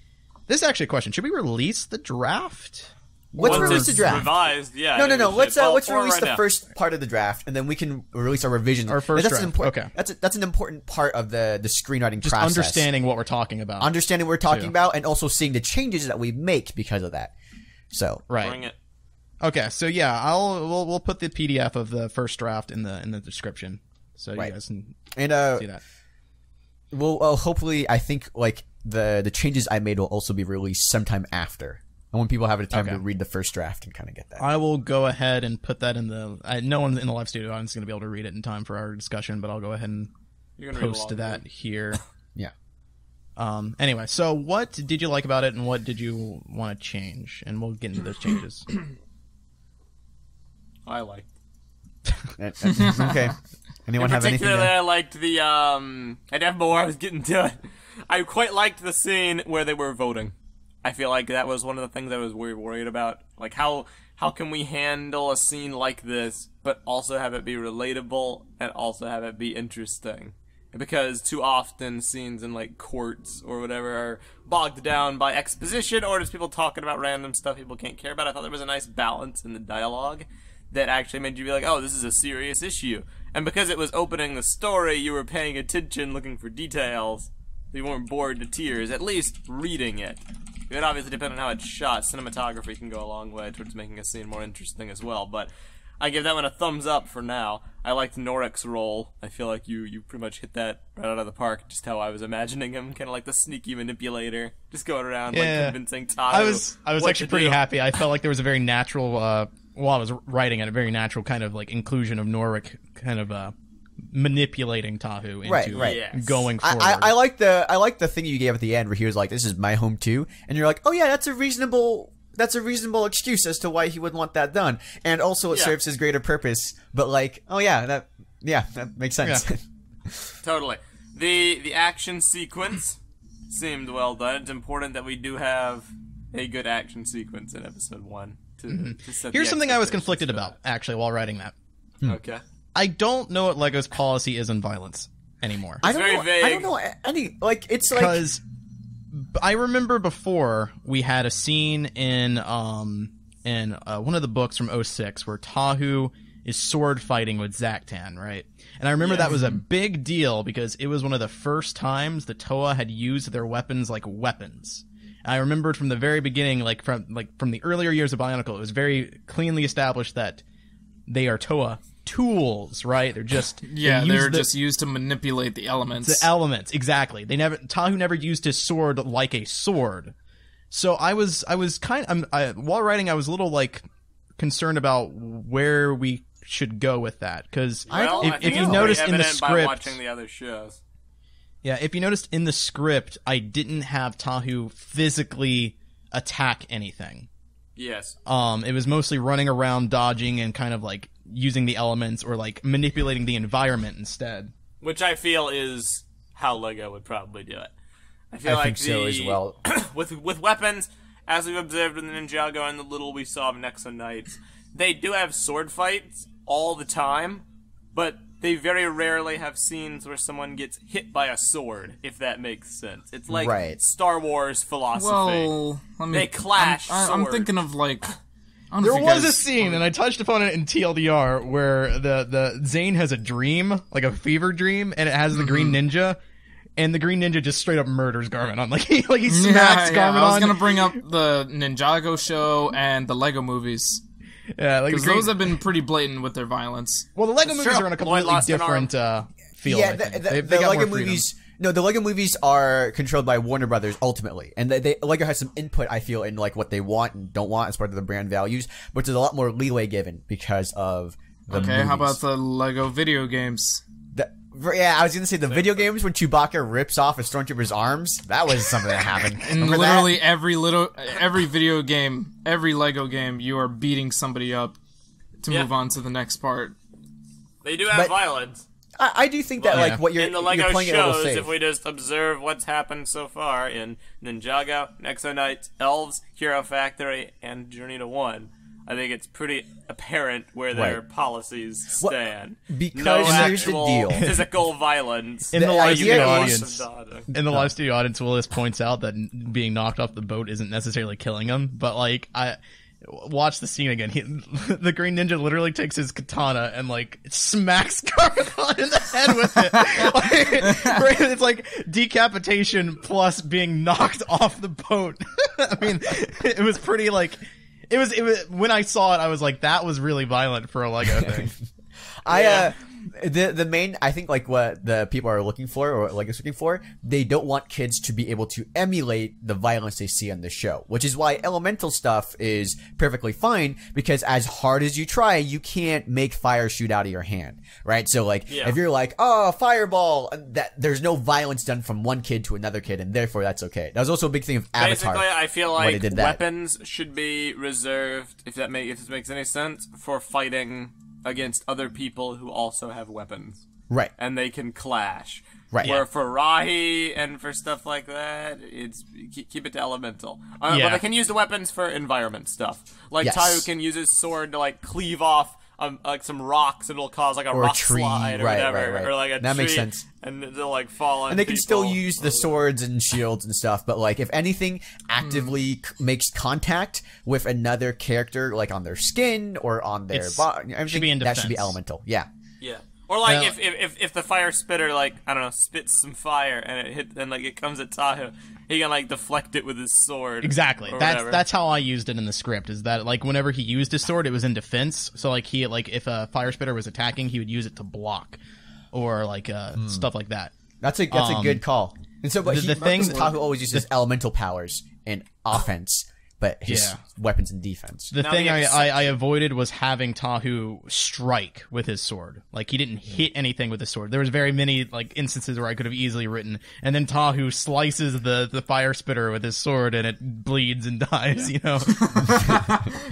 This is actually a question. Should we release the draft? Let's Once release it's the draft. Revised, yeah. No. Let's or release right the now. first part of the draft, and then we can release our revisions. Our first that's draft. An important, Okay. That's an important part of the screenwriting Just process. understanding what we're talking about. Understanding what we're talking too. about, and also seeing the changes that we make because of that. So Right. Bring it. Okay, so yeah, we'll put the PDF of the first draft in the description, so you guys can and see that. we'll hopefully, I think like the changes I made will also be released sometime after. I want people to have the time Okay. to read the first draft and kind of get that. I will go ahead and put that in the. No one in the live studio audience is going to be able to read it in time for our discussion, but I'll go ahead and You're gonna read post along that with it. here. Yeah. Anyway, so what did you like about it, and what did you want to change? And we'll get into those changes. I liked. Okay. Anyone have anything? Particularly, To... I liked the I didn't have more. I was getting to it. I quite liked the scene where they were voting. I feel like that was one of the things I was worried about. Like how can we handle a scene like this, but also have it be relatable and also have it be interesting? Because too often scenes in like courts or whatever are bogged down by exposition or just people talking about random stuff people can't care about. I thought there was a nice balance in the dialogue that actually made you be like, oh, this is a serious issue. And because it was opening the story, you were paying attention, looking for details. You weren't bored to tears, at least reading it. It would obviously depend on how it's shot. Cinematography can go a long way towards making a scene more interesting as well, but I give that one a thumbs up for now. I liked Norek's role. I feel like you pretty much hit that right out of the park, just how I was imagining him, kind of like the sneaky manipulator, just going around like convincing Taku. I was what actually to pretty do. happy. I felt like there was a very natural, while I was writing it, a very natural kind of like inclusion of Norik kind of manipulating Tahu into Right. Yes. going forward. I like the thing you gave at the end where he was like, "This is my home too," and you're like, "Oh yeah, that's a reasonable excuse as to why he would want that done," and also it Yeah. serves his greater purpose. But like, oh yeah, that makes sense. Yeah. Totally. The action sequence seemed well done. It's important that we do have a good action sequence in episode 1 to set Here's the something I was expectations conflicted for about, actually, while writing that. that. Okay. I don't know what LEGO's policy is on violence anymore. I don't very know. I vague. don't know any like. It's like Because I remember before we had a scene in one of the books from 06 where Tahu is sword fighting with Zaktan, right? And I remember that was a big deal because it was one of the first times the Toa had used their weapons like weapons. And I remembered from the very beginning, from the earlier years of Bionicle, it was very cleanly established that they are Toa tools, right? They're just they're just used to manipulate the elements. the elements, exactly. Tahu never used his sword like a sword. So I was while writing, I was a little like concerned about where we should go with that, because Well, I if think you it's noticed pretty in the evident by script, watching the other shows. yeah, if you noticed in the script, I didn't have Tahu physically attack anything. Yes. It was mostly running around, dodging, and kind of like using the elements or like manipulating the environment instead. Which I feel is how LEGO would probably do it. I feel I like think so as well. with weapons, as we've observed in the Ninjago and the little we saw of Nexo Knights, they do have sword fights all the time, but they very rarely have scenes where someone gets hit by a sword, if that makes sense. It's like Right. Star Wars philosophy. Well, let me. They clash I'm swords. thinking of like. I don't know There if you was a guys- scene, and I touched upon it in TLDR, where the Zane has a dream, like a fever dream, and it has the Green Ninja, and the Green Ninja just straight up murders Garmin on, like he smacks Garmin I was on. gonna bring up the Ninjago show and the Lego movies Yeah, like because those have been pretty blatant with their violence. well, the Lego It's movies true. are on a Boy completely lost an different field. yeah, I think. the They got Lego more freedom. movies. No, the Lego movies are controlled by Warner Brothers ultimately, and Lego has some input. I feel in like what they want and don't want as part of the brand values, but there's a lot more leeway given because of the Okay, movies. how about the Lego video games? Yeah, I was gonna say the video games when Chewbacca rips off a stormtrooper's arms. That was something that happened. In Remember literally that? every video game, every Lego game, you are beating somebody up to Yeah. move on to the next part. They do have But- violence. I do think that Well, like what in the Lego you're playing it a little shows, safe. if we just observe what's happened so far in Ninjago, Nexo Knights, Elves, Hero Factory, and Journey to One, I think it's pretty apparent where their Right. policies Well, stand. because no here's the actual deal. physical violence. In the The live idea studio is- audience, in the live studio audience, Willis points out that being knocked off the boat isn't necessarily killing him, but like watch the scene again. The Green Ninja literally takes his katana and like smacks Karakhan in the head with it. Like, it's like decapitation plus being knocked off the boat. I mean, it was pretty like it was when I saw it, I was like, that was really violent for a Lego thing. The main, I think, like what the people are looking for, or like is looking for, they don't want kids to be able to emulate the violence they see on the show, which is why elemental stuff is perfectly fine, because as hard as you try, you can't make fire shoot out of your hand, right? So like, if you're like, oh, fireball, that there's no violence done from one kid to another kid, and therefore that's okay. That was also a big thing of Avatar. Basically, I feel like weapons should be reserved, if this makes any sense, for fighting against other people who also have weapons. Right. And they can clash. Right. Where for Rahi and for stuff like that, it's keep it to elemental. But they can use the weapons for environment stuff. Like Tahu can use his sword to like cleave off like some rocks, and it'll cause like a rock tree slide or whatever, or like a that tree, makes sense. And they'll like fall on. And they can people. still use the swords and shields and stuff, but like if anything actively makes contact with another character, like on their skin or on their body, everything that should be elemental. Yeah. Yeah. Or like if the fire spitter, like, I don't know, spits some fire and it comes at Tahu, he can like deflect it with his sword. Exactly. That's how I used it in the script, is that like whenever he used his sword, it was in defense. So like if a fire spitter was attacking, he would use it to block, or like stuff like that. That's a good call. And so, but Tahu always uses elemental powers in offense, but his weapons in defense. The thing I avoided was having Tahu strike with his sword. Like, he didn't hit anything with his sword. There was very many like instances where I could have easily written, and then Tahu slices the fire spitter with his sword, and it bleeds and dies. You know.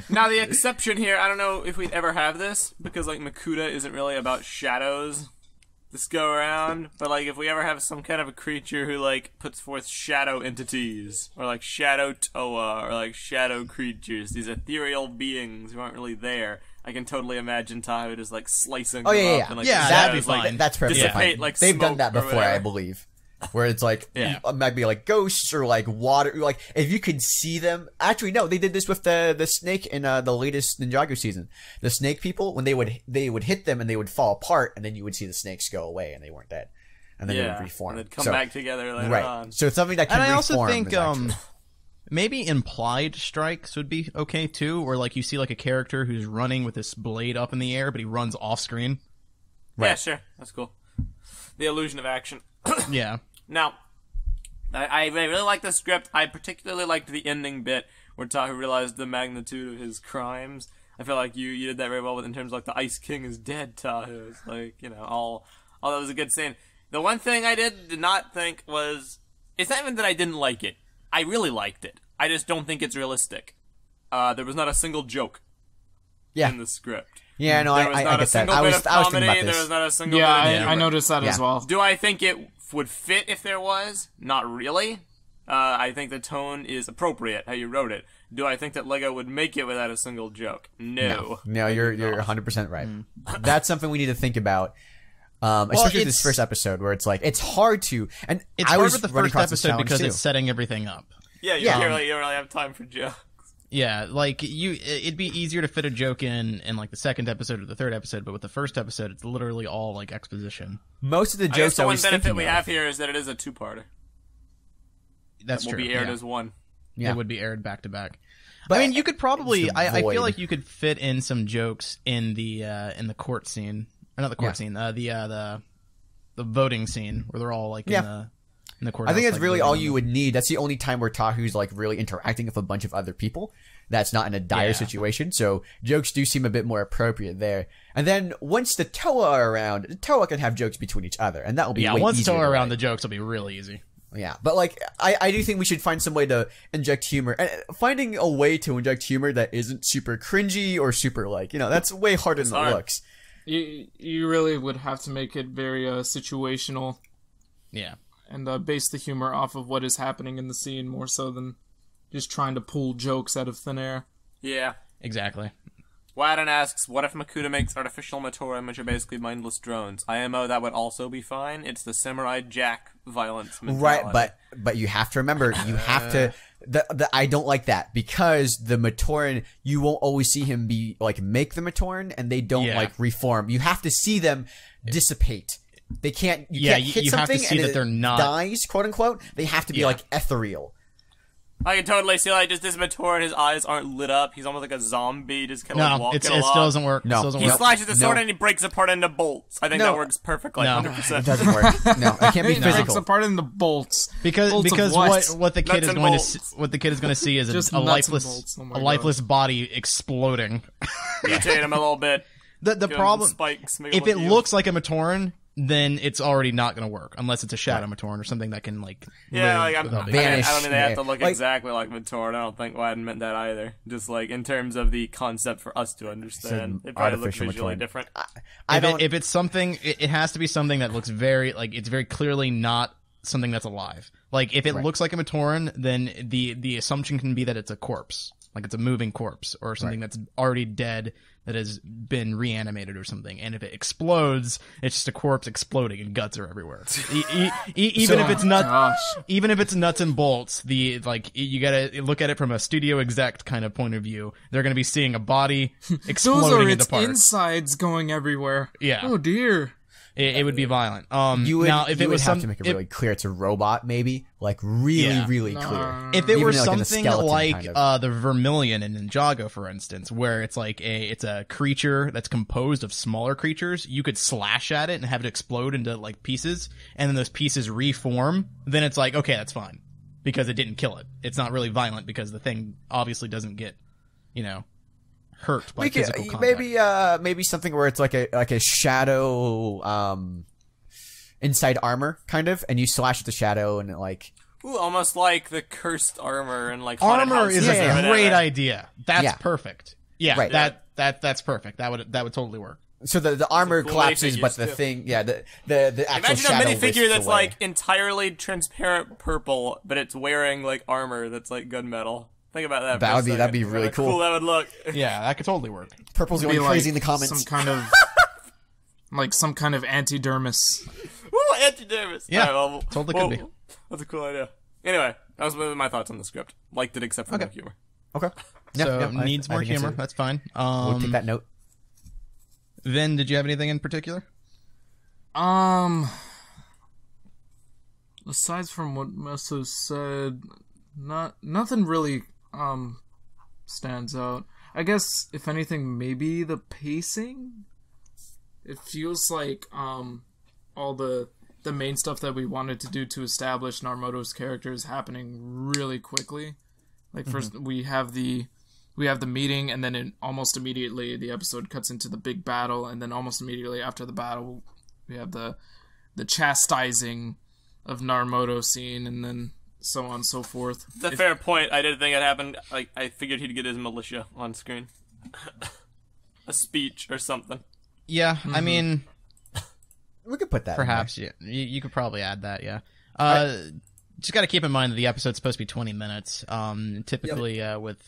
Now the exception here, I don't know if we'd ever have this, because like Makuta isn't really about shadows this go around, but like if we ever have some kind of a creature who like puts forth shadow entities, or like shadow Toa, or like shadow creatures, these ethereal beings who aren't really there, I can totally imagine Tahu just like slicing them up and like that'd be fine. Like, that's perfectly fine. Like they've done that before, I believe. Where it's like, it might be like ghosts or like water, like if you could see them. Actually, no, they did this with the snake in the latest Ninjago season. The snake people, when they would hit them and they would fall apart, and then you would see the snakes go away and they weren't dead, and then they would reform. And they'd come back together later on. So it's something that can reform. And I also think maybe implied strikes would be okay too, or like you see like a character who's running with this blade up in the air, but he runs off screen. Right. Yeah, sure, that's cool. The illusion of action. Yeah. Now, I really like the script. I particularly liked the ending bit where Tahu realized the magnitude of his crimes. I feel like you did that very well in terms of like the Ice King is dead, Tahu. It's like, you know, all that was a good scene. The one thing I did not think was, it's not even that I didn't like it. I really liked it. I just don't think it's realistic. There was not a single joke in the script. Yeah, no, I get that. I was thinking about this. There was not a single I noticed that as well. Do I think it would fit if there was? Not really. I think the tone is appropriate, how you wrote it. Do I think that LEGO would make it without a single joke? No. No, you're 100% right. That's something we need to think about. Especially this first episode, where it's like, it's hard to, and it's hard with the first episode because it's setting everything up. Yeah, you don't really have time for jokes. Yeah, like it'd be easier to fit a joke in like the second episode or the third episode, but with the first episode, it's literally all like exposition. Most of the jokes the one benefit we have here is that it is a two-parter. That's true. Will be aired as one. Yeah, it would be aired back to back. But I mean, you could probably. I feel like you could fit in some jokes in the court scene, or not the court scene. The voting scene where they're all like in the courthouse. I think that's really all you would need. That's the only time where Tahu's like really interacting with a bunch of other people. That's not in a dire situation. So jokes do seem a bit more appropriate there. And then once the Toa are around, the Toa can have jokes between each other, and that will be way once easier Toa are around, the jokes will be really easy. Yeah, but like I do think we should find some way to inject humor, and finding a way to inject humor that isn't super cringy or super like, you know, that's way harder than it looks. You really would have to make it very situational. Yeah. And base the humor off of what is happening in the scene more so than just trying to pull jokes out of thin air. Yeah. Exactly. Wadden asks, what if Makuta makes artificial Matoran, which are basically mindless drones? IMO, that would also be fine. It's the Samurai Jack violence mentality. Right, but you have to remember, you have to... I don't like that, because the Matoran, you won't always see him make the Matoran, and they don't reform. You have to see them dissipate. They can't. You can't hit something have to see and that they're not dies, quote unquote. They have to be ethereal. I can totally see just this Matoran, his eyes aren't lit up. He's almost like a zombie, just kind of walking along. It still doesn't work. No. He slashes the sword and he breaks apart into bolts. I think that works perfectly. 100%. It doesn't work. No, it can't be It breaks physical. apart into bolts. Because what the kid is going to see is Just a nuts and lifeless bolts. Oh my a lifeless body exploding. Mutate him a little bit. The problem, spikes, if it looks like a Matoran, then it's already not going to work unless it's a Shadow Matoran or something that can I live don't think they have to look exactly like Matoran. I don't think Wadden meant that either. Just in terms of the concept for us to understand, it probably looks visually different. If it's something, it has to be something that looks very it's very clearly not something that's alive. If it looks like a Matoran, then the assumption can be that it's a corpse, it's a moving corpse or something that's already dead that has been reanimated or something. And if it explodes, it's just a corpse exploding and guts are everywhere. Even if it's nuts and bolts, you gotta look at it from a studio exec kind of point of view. They're gonna be seeing a body exploding Those are into its parts. Insides going everywhere. Yeah. Oh dear. It would be violent. You would, now, if it was have to make it really clear it's a robot, maybe really clear. If it were something like kind of. the Vermilion in Ninjago, for instance, where it's it's a creature that's composed of smaller creatures, you could slash at it and have it explode into pieces, and then those pieces reform. Then it's okay, that's fine because it didn't kill it. It's not really violent because the thing obviously doesn't get, hurt by physical contact. Maybe something where it's like a shadow inside armor kind of, and you slash at the shadow and it Ooh, almost like the cursed armor and armor is a great idea. That's Yeah. perfect. Yeah, Right. That's perfect. That would totally work. So the armor cool collapses, minifigures, but the too. thing, the actual Imagine shadow a minifigure wisps that's away. entirely transparent purple, but it's wearing armor that's gunmetal. Think about that. That'd be really cool. Cool that would look. Yeah, that could totally work. Purple's Be going crazy in the comments. Some kind of some kind of antidermis. Ooh, antidermis. Yeah, Alright, totally could be. That's a cool idea. Anyway, that was my thoughts on the script. Liked it except for the humor. Okay. So needs more think it's humor. That's fine. We'll take that note. Vin, did you have anything in particular? Aside from what Meso said, nothing really stands out. I guess if anything, maybe the pacing. It feels like all the main stuff that we wanted to do to establish Narmoto's character is happening really quickly. First we have the meeting, and then almost immediately the episode cuts into the big battle, and then almost immediately after the battle we have the chastising of Narmoto scene, and then so on and so forth. It's a fair point. I didn't think it happened. I figured he'd get his militia on screen. A speech or something. Yeah, I mean, We could put that. perhaps. Yeah, you could probably add that. Yeah. Just got to keep in mind that the episode's supposed to be 20 minutes. Typically, with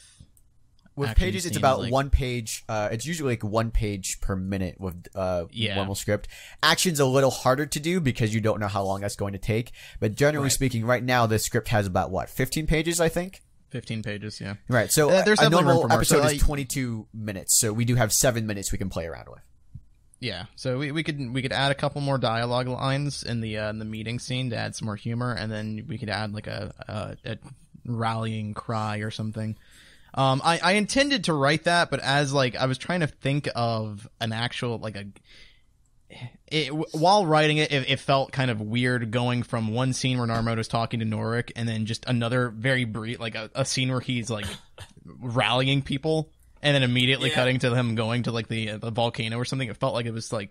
action pages, it's scenes, about 1 page. It's usually 1 page per minute with normal script. Action's a little harder to do because you don't know how long that's going to take. But generally speaking, right now the script has about 15 pages, I think. 15 pages. Yeah. Right. So There's a definitely room normal for more. episode So, is 22 minutes. So we do have 7 minutes we can play around with. Yeah, so we could add a couple more dialogue lines in the meeting scene to add some more humor, and then we could add a rallying cry or something. I intended to write that, but as I was trying to think of an actual while writing it, it felt kind of weird going from one scene where Narmoto's talking to Norik, and then just another very brief a scene where he's rallying people. And then immediately cutting to him going to the volcano or something. It felt like it was I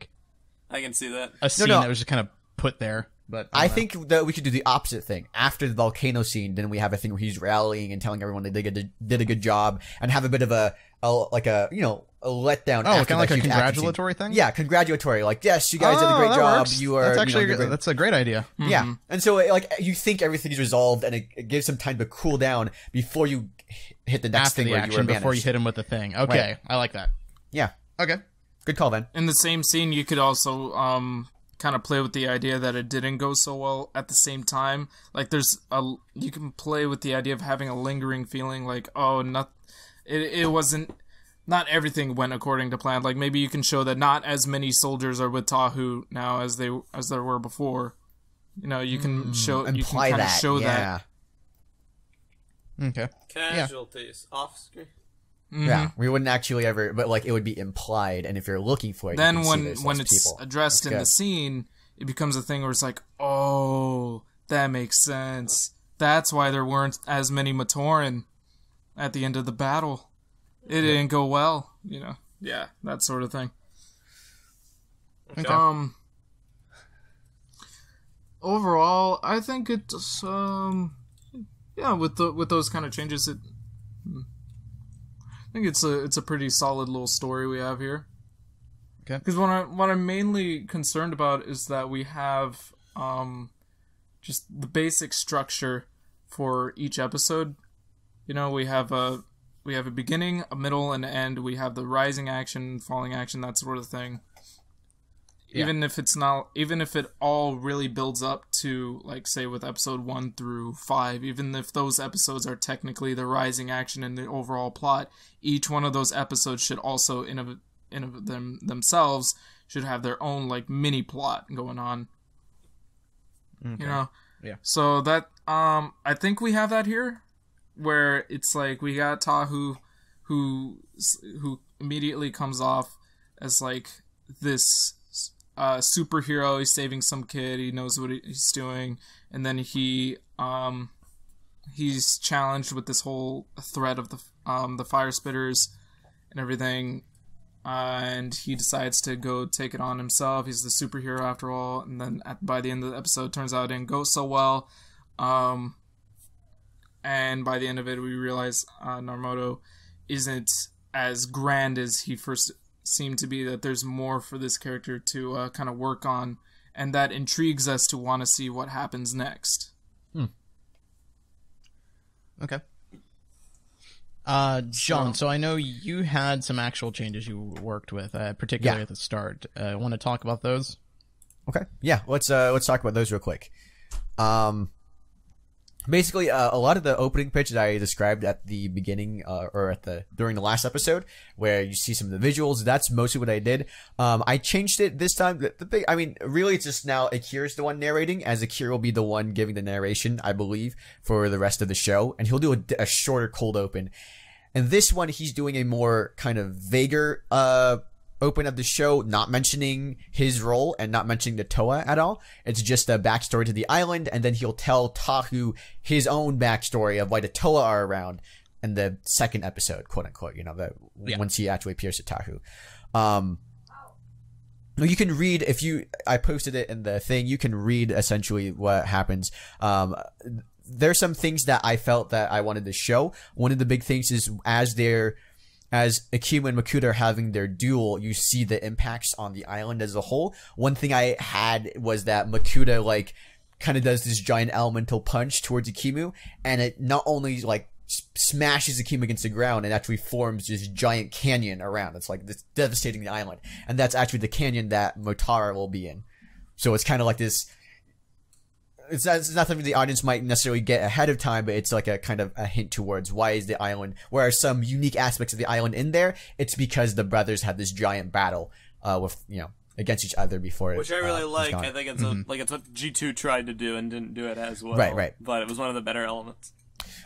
can see that. a scene that was just kind of put there. But I think that we could do the opposite thing. After the volcano scene, then we have a thing where he's rallying and telling everyone they did a good job, and have a bit of a letdown. Oh, kind of like a congratulatory thing. Yeah, congratulatory. Yes, you guys did a great that job. works. You are. That's actually you're great. that's a great idea. Yeah, and so you think everything's resolved, and it gives some time to cool down before you hit the next After thing the where action, you were before you hit him with the thing. Okay, Right. I like that. Yeah. Okay. Good call, Van. In the same scene, you could also kind of play with the idea that it didn't go so well at the same time. Like you can play with the idea of having a lingering feeling like, oh, it wasn't, not everything went according to plan. Like maybe you can show that not as many soldiers are with Tahu now as there were before. You know, you can show, you can kind of show that. Okay. Casualties off screen. Mm-hmm. Yeah, we wouldn't actually ever, but like it would be implied, and if you're looking for it, then you can see when there's it's people. addressed in the scene, it becomes a thing where it's like, oh, that makes sense. That's why there weren't as many Matoran at the end of the battle. It didn't go well, you know. Yeah, that sort of thing. Okay. Overall, I think it's yeah, with those kind of changes, I think it's a pretty solid little story we have here. Okay. Because what I'm mainly concerned about is that we have just the basic structure for each episode. You know, we have a beginning, a middle, and an end. We have the rising action, falling action, that sort of thing. Yeah. Even if it all really builds up to, like, say, with episode 1 through 5, even if those episodes are technically the rising action and the overall plot, each one of those episodes should also, themselves, should have their own, like, mini plot going on. Okay. You know? Yeah. So that, I think we have that here, where it's like, we got Tahu, who immediately comes off as, like, this superhero. He's saving some kid. He knows what he's doing, and then he's challenged with this whole threat of the fire spitters and everything, and he decides to go take it on himself. He's the superhero after all, and then by the end of the episode, it turns out it didn't go so well. And by the end of it, we realize Narmoto isn't as grand as he first seemed to be, that there's more for this character to kind of work on, and that intrigues us to want to see what happens next. Okay. John, so I know you had some actual changes you worked with, particularly at the start. Want to talk about those? Okay. Yeah, let's talk about those real quick. Basically, a lot of the opening pitch that I described at the beginning, or during the last episode, where you see some of the visuals, that's mostly what I did. I changed it this time. Really, it's just now Akira's the one narrating, as Akira will be the one giving the narration, I believe, for the rest of the show, and he'll do a shorter cold open. And this one, he's doing a more kind of vaguer, open of the show, not mentioning his role and not mentioning the Toa at all. It's just a backstory to the island, and then he'll tell Tahu his own backstory of why the Toa are around in the second episode, quote unquote, you know, once he actually appears to Tahu. You can read, I posted it in the thing, you can read essentially what happens. There's some things that I felt that I wanted to show. One of the big things is as Akima and Makuta are having their duel, you see the impacts on the island as a whole. One thing I had was that Makuta, like, kind of does this giant elemental punch towards Akimu, and it not only, like, smashes Akimu against the ground, it actually forms this giant canyon around. It's, like, this devastating the island. And that's actually the canyon that Motara will be in. So it's kind of like this... It's not something the audience might necessarily get ahead of time, but it's like a kind of a hint towards why is the island, where are some unique aspects of the island in there. It's because the brothers had this giant battle against each other before. Which I really like. I think it's it's what G2 tried to do and didn't do it as well. Right. But it was one of the better elements.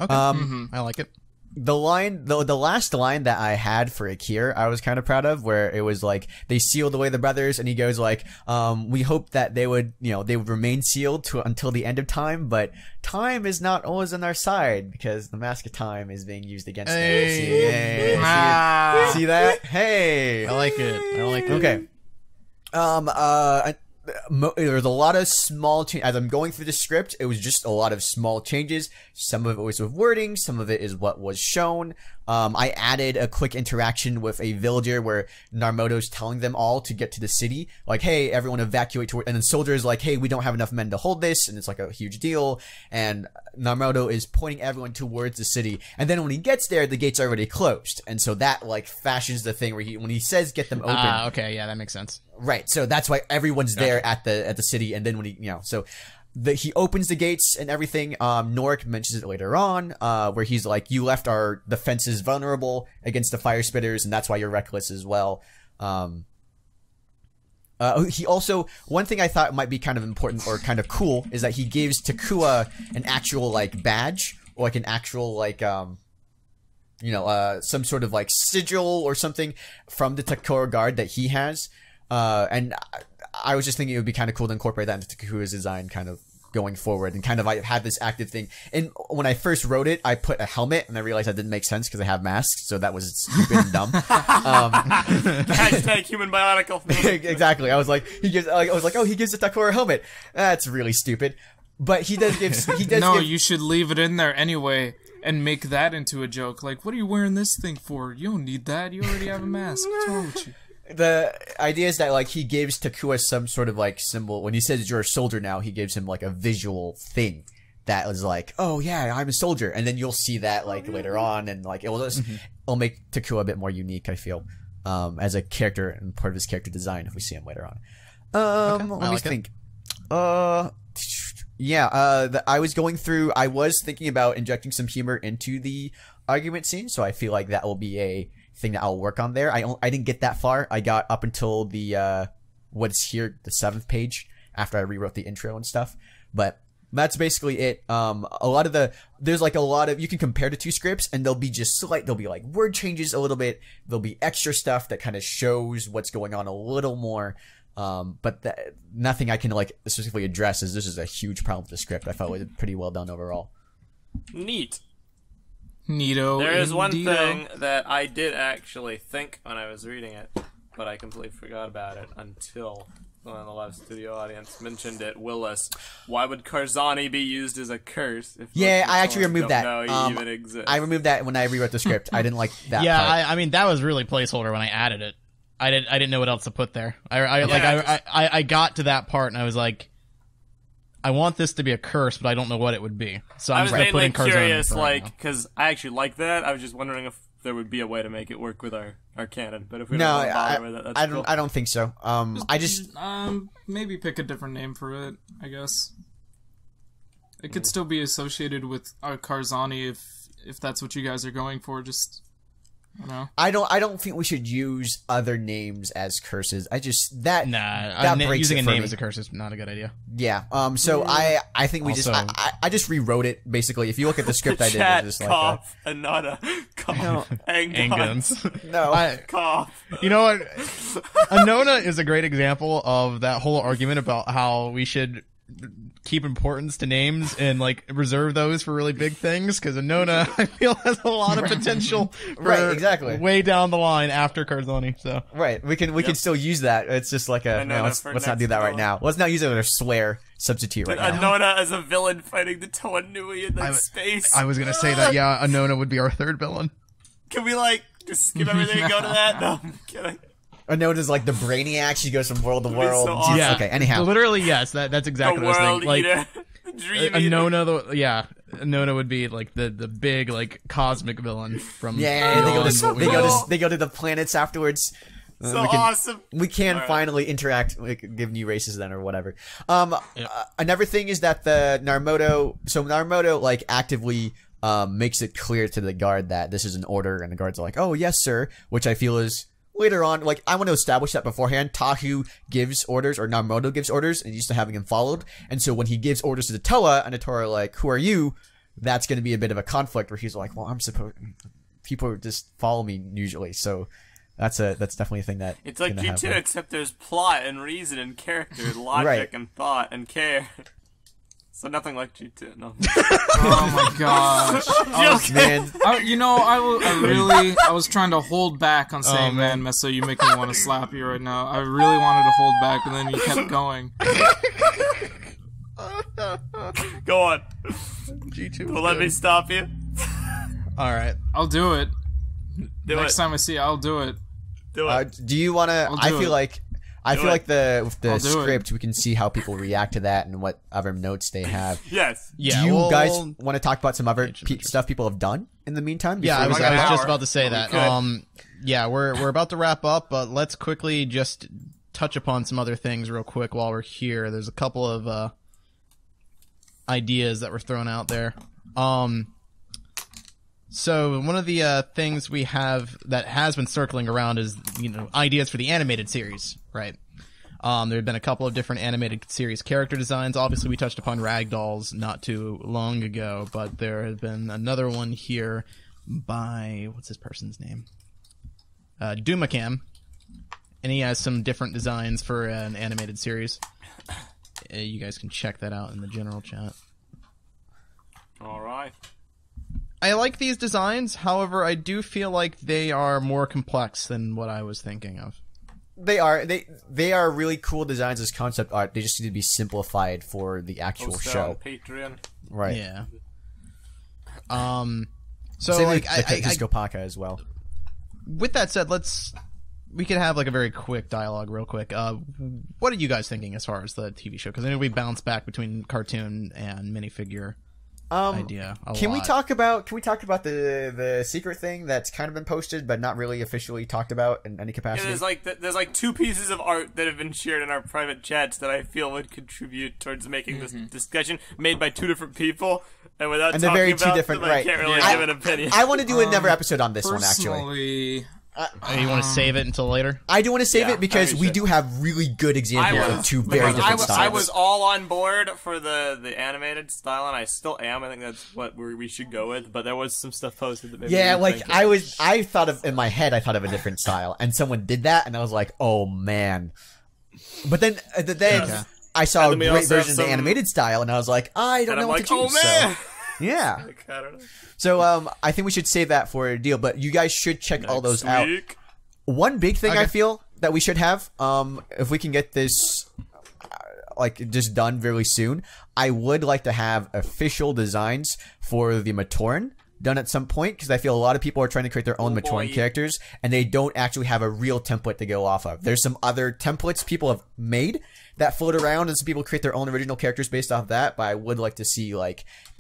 Okay. I like it. The last line that I had for Akira, I was kind of proud of, where it was like, they sealed away the brothers, and he goes like, we hope that they would remain sealed until the end of time, but time is not always on our side, because the mask of time is being used against them. See that? Hey! I like it. Okay. There's a lot of small changes. As I'm going through the script, it was just a lot of small changes. Some of it was with wording, some of it is what was shown. I added a quick interaction with a villager where Narmodo's telling them all to get to the city. Like, hey, everyone evacuate toward, and then soldiers like, hey, we don't have enough men to hold this, and it's like a huge deal. And Narmodo is pointing everyone towards the city. And then when he gets there, the gate's already closed. And so that like fashions the thing where when he says get them open. Okay, yeah, that makes sense. Right. So that's why everyone's there at the city. And then when he opens the gates and everything. Norik mentions it later on, where he's like, you left our defenses vulnerable against the fire spitters, and that's why you're reckless as well. He also, one thing I thought might be kind of important or kind of cool is that he gives Takua an actual like badge, or like an actual like, some sort of like sigil or something from the Takua guard that he has. And I was just thinking it would be kind of cool to incorporate that into Takua's design kind of going forward, and kind of I had this active thing. And when I first wrote it, I put a helmet, and I realized that didn't make sense because I have masks, so that was stupid and dumb. Hashtag human bionicle. Exactly. I was like, he gives the Takua a helmet. That's really stupid. But he does give. You should leave it in there anyway. And make that into a joke. Like, what are you wearing this thing for? You don't need that. You already have a mask. What's wrong with you? The idea is that like he gives Takua some sort of like symbol. When he says you're a soldier now, he gives him like a visual thing that is like, oh yeah, I'm a soldier. And then you'll see that like later on, and like it'll make Takua a bit more unique, I feel, as a character and part of his character design if we see him later on. Let me think. I was thinking about injecting some humor into the argument scene, so I feel like that will be a thing that I'll work on there. I didn't get that far. I got up until the what's here, the 7th page, after I rewrote the intro and stuff. But that's basically it. There's like a lot of, you can compare the two scripts, and they'll be like word changes a little bit. There'll be extra stuff that kind of shows what's going on a little more. But nothing I can like specifically address, as this is a huge problem with the script. I felt it was pretty well done overall. Neat. Neato. There is one thing that I did actually think when I was reading it, but I completely forgot about it until one of the live studio audience mentioned it. Willis, why would Karzani be used as a curse? Yeah, I actually removed that. Even exists. I removed that when I rewrote the script. I didn't like that. Yeah, part. I mean that was really placeholder when I added it. I didn't know what else to put there. I got to that part and I was like, I want this to be a curse, but I don't know what it would be. So I'm just gonna put in Karzani. Curious, like, because I actually like that. I was just wondering if there would be a way to make it work with our canon. But if we don't bother with it, that's cool. I don't think so. Maybe pick a different name for it, I guess. It could still be associated with Karzani if that's what you guys are going for. Just, you know. I don't think we should use other names as curses. Breaks using it a for name me. as a curse is not a good idea. Yeah. So I think we also, I just rewrote it basically. If you look at the script I did, Chat, it's just cough, Anada, cough, guns. No. Cough. You know what? Anona is a great example of that whole argument about how we should keep importance to names and like reserve those for really big things, because Anona I feel has a lot of potential for exactly way down the line after Karzani. So we can still use that. It's just like let's not do that right now. Let's not use it as a swear substitute right now. Anona as a villain fighting the Toa Nui in space. I was gonna say that Anona would be our third villain. Can we like just skip everything and go to that? No, I'm kidding. Anona's like the Brainiac. She goes from world to world. So awesome. Yeah. Okay. Anyhow, Literally, yes. That's exactly what I was thinking. Like Anona, Anona would be like the big like cosmic villain from. Yeah, they go to the planets afterwards. Awesome. We can finally interact, give new races then or whatever. Another thing is that the Narmodo like actively makes it clear to the guard that this is an order, and the guards are like, "Oh yes, sir," which I feel is. Later on, like, I want to establish that beforehand. Tahu gives orders, or Narmodo gives orders, and used to having him followed. And so when he gives orders to the Toa, and the Toa are like, who are you? That's going to be a bit of a conflict where he's like, well, people just follow me usually. So that's definitely a thing that it's like G2, except there's plot and reason and character, logic and thought and care. So nothing like G2, no. Oh my gosh. I was trying to hold back on saying man, Meso, you make me want to slap you right now. I really wanted to hold back, but then you kept going. Go on. G2. Well, let me stop you. Alright. I'll do it. Do Next it. time I see it, I'll do it. Do it. Do you want to? I feel like with the I'll do script, we can see how people react to that and what other notes they have. Yes. Yeah. Do you well, guys want to talk about some other stuff people have done in the meantime? Yeah, I was like an just hour. about to say We that. could. Yeah, we're about to wrap up, but let's quickly just touch upon some other things real quick while we're here. There's a couple of ideas that were thrown out there. So one of the things we have that has been circling around is, ideas for the animated series, right? There have been a couple of different animated series character designs. Obviously, we touched upon Ragdolls not too long ago, but there has been another one here by, what's this person's name? Doomacam. And he has some different designs for an animated series. You guys can check that out in the general chat. All right. I like these designs, however, I do feel like they are more complex than what I was thinking of. They are really cool designs as concept art. They just need to be simplified for the actual Post show. on Patreon. Right. Yeah. So Same like, with Kopaka as well. with that said, we could have like a very quick dialogue real quick. What are you guys thinking as far as the TV show? Because I know we bounce back between cartoon and minifigure idea a Can we lot. talk about the secret thing that's kind of been posted but not really officially talked about in any Yeah, capacity? there's like two pieces of art that have been shared in our private chats that I feel would contribute towards making this discussion, made by two different people, and without And they're talking very about two different, them, right. I can't really Yeah. give an opinion. I want to do another episode on this one, actually. Personally, You want to save it until later? I do want to save Yeah, it because I we should. do have really good examples of two very because different styles. I was all on board for the animated style, and I still am. I think that's what we should go with. But there was some stuff posted that made me Yeah, rethink it. I thought of, in my head, I thought of a different style, and someone did that, and I was like, oh man. But then, Okay. I saw a And then we great also have version of the some- animated style, and I was like, I don't And know I'm what like, to oh choose. man. So, yeah. Like, I don't know. So, I think we should save that for a deal, but you guys should check all those out. Week. One big thing Okay. I feel that we should have, if we can get this, just done really soon, I would like to have official designs for the Matoran done at some point, because I feel a lot of people are trying to create their own Matoran boy. characters, and they don't actually have a real template to go off of. There's some other templates people have made that float around, and some people create their own original characters based off that, but I would like to see,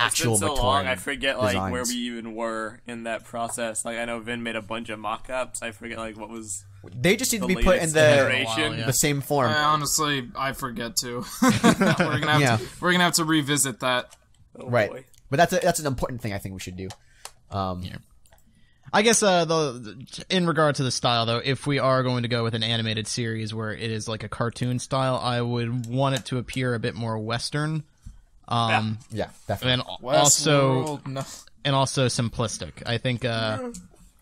actual It's been so Matoran long, I forget designs. where we even were in that process. Like I know Vin made a bunch of mock-ups. I forget what was They just need to the be put in latest the, iteration. yeah. the same form. honestly, I forget to. We're gonna have to revisit that. Oh, Right. boy. But that's an important thing I think we should do. I guess in regard to the style, though, if we are going to go with an animated series where it is like a cartoon style, I would want it to appear a bit more Western. Yeah, definitely. And also Westworld, no. and also simplistic. I think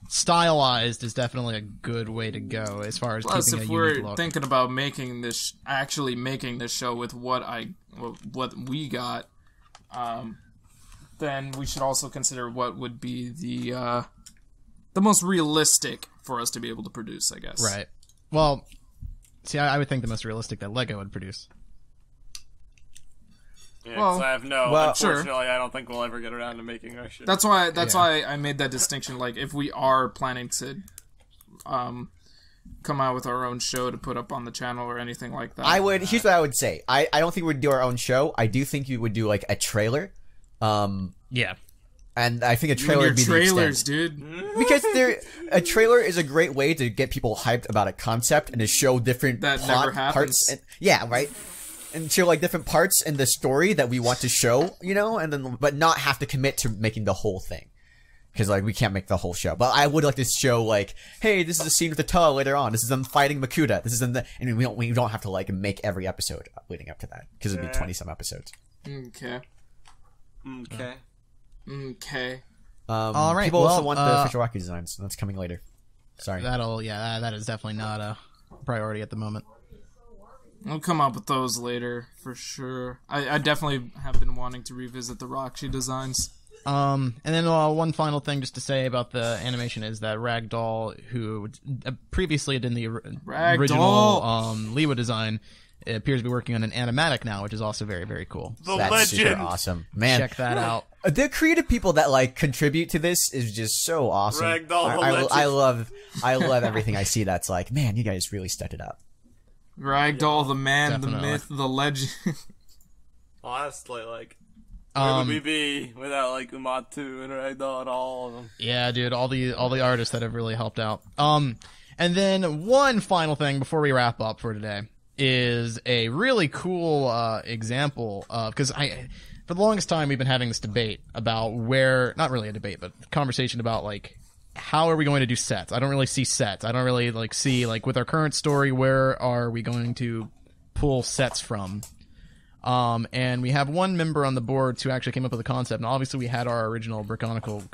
stylized is definitely a good way to go as far as Plus, keeping if a we're unique look. thinking about making this show with what we got, then we should also consider what would be the most realistic for us to be able to produce, I guess. Right. Well, see, I would think the most realistic that LEGO would produce. Yeah, Well, 'cause I have no. well, sure. Unfortunately, I don't think we'll ever get around to making our shit. That's why I made that distinction. Like, if we are planning to come out with our own show to put up on the channel or anything like that, Here's what I would say. I don't think we'd do our own show. I do think you would do a trailer. Yeah. And I think a You and trailer your would be trailers, the extent. dude. Because a trailer is a great way to get people hyped about a concept and to show different That plot never happens. parts. Yeah, right. And show different parts in the story that we want to show, and then but not have to commit to making the whole thing. Because we can't make the whole show. But I would like to show hey, this is a scene with the Toa later on. This is them fighting Makuta. This is them. And we don't have to make every episode leading up to that because it'd be 20-some episodes. Okay. All right, People also well, want the official Rocky designs. That's coming later. Sorry. That is definitely not a priority at the moment. We'll come up with those later for sure. I definitely have been wanting to revisit the Roxy designs. And then one final thing just to say about the animation is that Ragdoll, who previously did the original Lewa design, appears to be working on an animatic now, which is also very, very cool. The That's super legend. awesome. Man, Check that out. The creative people that like contribute to this is just so awesome. Ragdoll the I legend. I love everything I see. That's like, man, you guys really stepped it up. Ragdoll, the man, Definitely. the myth, the legend. Honestly, like, where would we be without like Umatu and Ragdoll and all of them? Yeah, dude, all the artists that have really helped out. And then one final thing before we wrap up for today is a really cool example of, because for the longest time we've been having this debate about where, not really a debate, but conversation about like how are we going to do sets. I don't really see sets. I don't really like see like with our current story where are we going to pull sets from. And we have one member on the board who actually came up with a concept, and obviously we had our original Brickonicle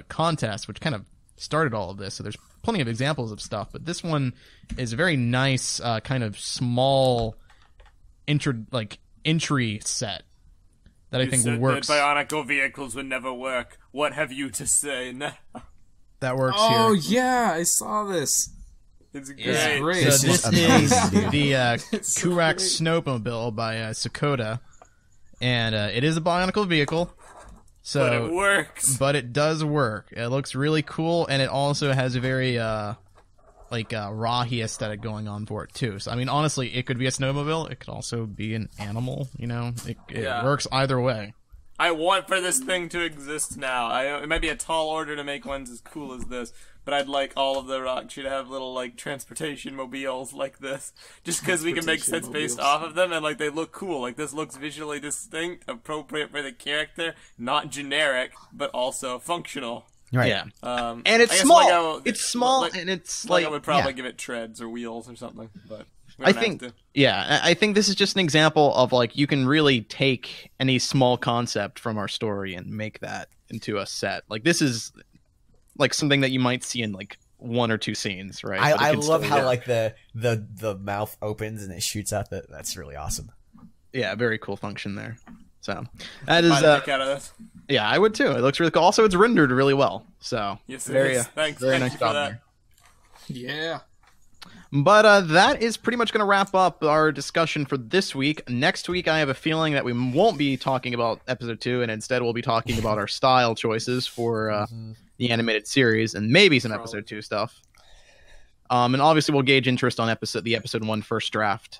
contest, which kind of started all of this, so there's plenty of examples of stuff, but this one is a very nice kind of small entry set that I think works. That bionicle vehicles would never work. What have you to say now? That works Oh here. yeah, I saw this. It's great. It's great. So This this is is amazing, dude. the It's so Kurahks Snowmobil by Sokoda, and it is a bionicle vehicle. So, But it works. but it does work. It looks really cool, and it also has a very rahi aesthetic going on for it too. So I mean, honestly, it could be a snowmobile. It could also be an animal. You know, it Yeah. works either way. I want for this thing to exist now. It might be a tall order to make ones as cool as this, but I'd like all of the Rocktree to have little like transportation mobiles like this, just because we can make sets based off of them and like they look cool. Like this looks visually distinct, appropriate for the character, not generic, but also functional. Right. Yeah, And and it's small. It's small, and it's like like I would probably yeah. give it treads or wheels or something, but we I don't have think, to. yeah, I think this is just an example of like you can really take any small concept from our story and make that into a set. Like this is like something that you might see in like one or two scenes, right? But it I can love still how work. like the mouth opens and it shoots out. That's really awesome. Yeah, very cool function there. So that is Buy the heck out of this. yeah, I would too. It looks really cool. Also, it's rendered really well. So Yes, it very is. Thanks. very Thank nice you for job that. there. Yeah. But that is pretty much going to wrap up our discussion for this week. Next week, I have a feeling that we won't be talking about episode 2, and instead we'll be talking about our style choices for the animated series, and maybe some episode 2 stuff. And obviously, we'll gauge interest on the episode 1 first draft.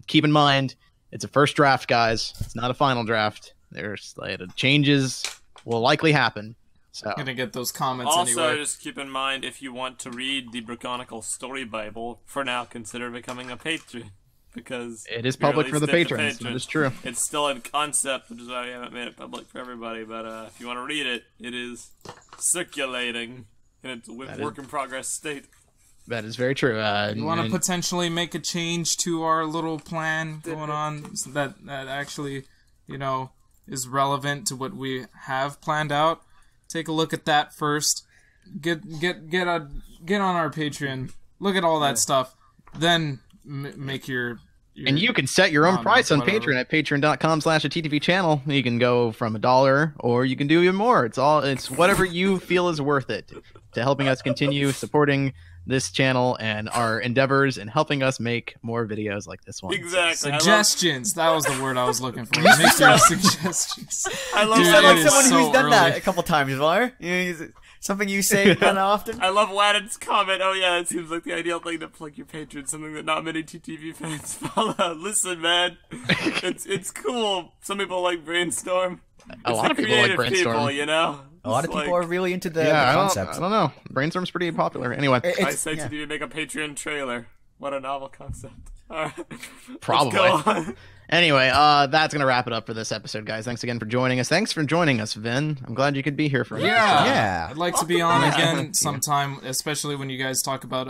Keep in mind, it's a first draft, guys. It's not a final draft. There's changes will likely happen. So Gonna get those comments Also, anyway. just keep in mind, if you want to read the Brickonicle Story Bible, for now, consider becoming a patron. Because it is we public for the released it to patrons. That is true. It's still in concept, which is why we haven't made it public for everybody. But if you want to read it, it is circulating in its work in progress state. That is very true. You want to and- potentially make a change to our little plan going on that actually, is relevant to what we have planned out. Take a look at that first. Get on our Patreon. Look at all that stuff. Then make your And you can set your own price on whatever. Patreon at patreon.com/TTV channel. You can go from $1 or you can do even more. It's whatever you feel is worth it to helping us continue supporting this channel and our endeavors and helping us make more videos like this one. Exactly. Suggestions. That was the word I was looking for. Make your suggestions. I love You Dude, sound Wadden's- like it is someone so who's done that early. a couple times, Var. Something you say kind of often. I love Wadden's comment. Oh yeah, it seems like the ideal thing to plug your patrons, something that not many TTV fans follow. Listen, man, it's cool. Some people like Brainstorm. A lot the of people like creative Brainstorm. People, you know. A lot of It's people like, are really into the I concept. don't know. Brainstorm's pretty popular. Anyway, I say to you, make a Patreon trailer. What a novel concept. All right. Probably. Let's go on. anyway, that's going to wrap it up for this episode, guys. Thanks again for joining us. Thanks for joining us, Vin. I'm glad you could be here for an Yeah. Yeah. I'd like to be on again sometime, especially when you guys talk about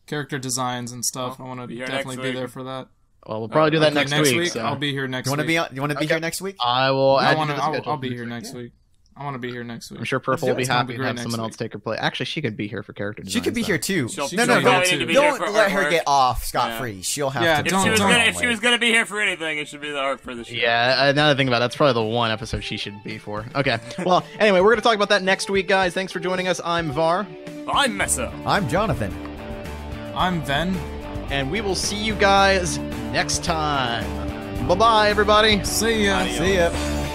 character designs and stuff. I want to Be here definitely next be week. there for that. Well, we'll probably do that Okay, next week. so. I'll be here next You want to week. be on? You want to be here next week? I will add you to the I'll schedule. be here next week. I want to be here next week. I'm sure Purple will be It's gonna happy be to great have next someone week. else take her place. Actually, she could be here for character design. She could be here too. She'll No, no, probably don't, need to be here don't for let her artwork. get off scot free. She'll have Yeah, to. don't- If she was gonna be here for anything, it should be the art for the show. Yeah, now that I think about it, that's probably the one episode she should be for. Okay. Well, anyway, we're going to talk about that next week, guys. Thanks for joining us. I'm Var, I'm Messa. I'm Jonathan. I'm Ven. and we will see you guys next time. Bye-bye, everybody. See ya. Adios. See ya.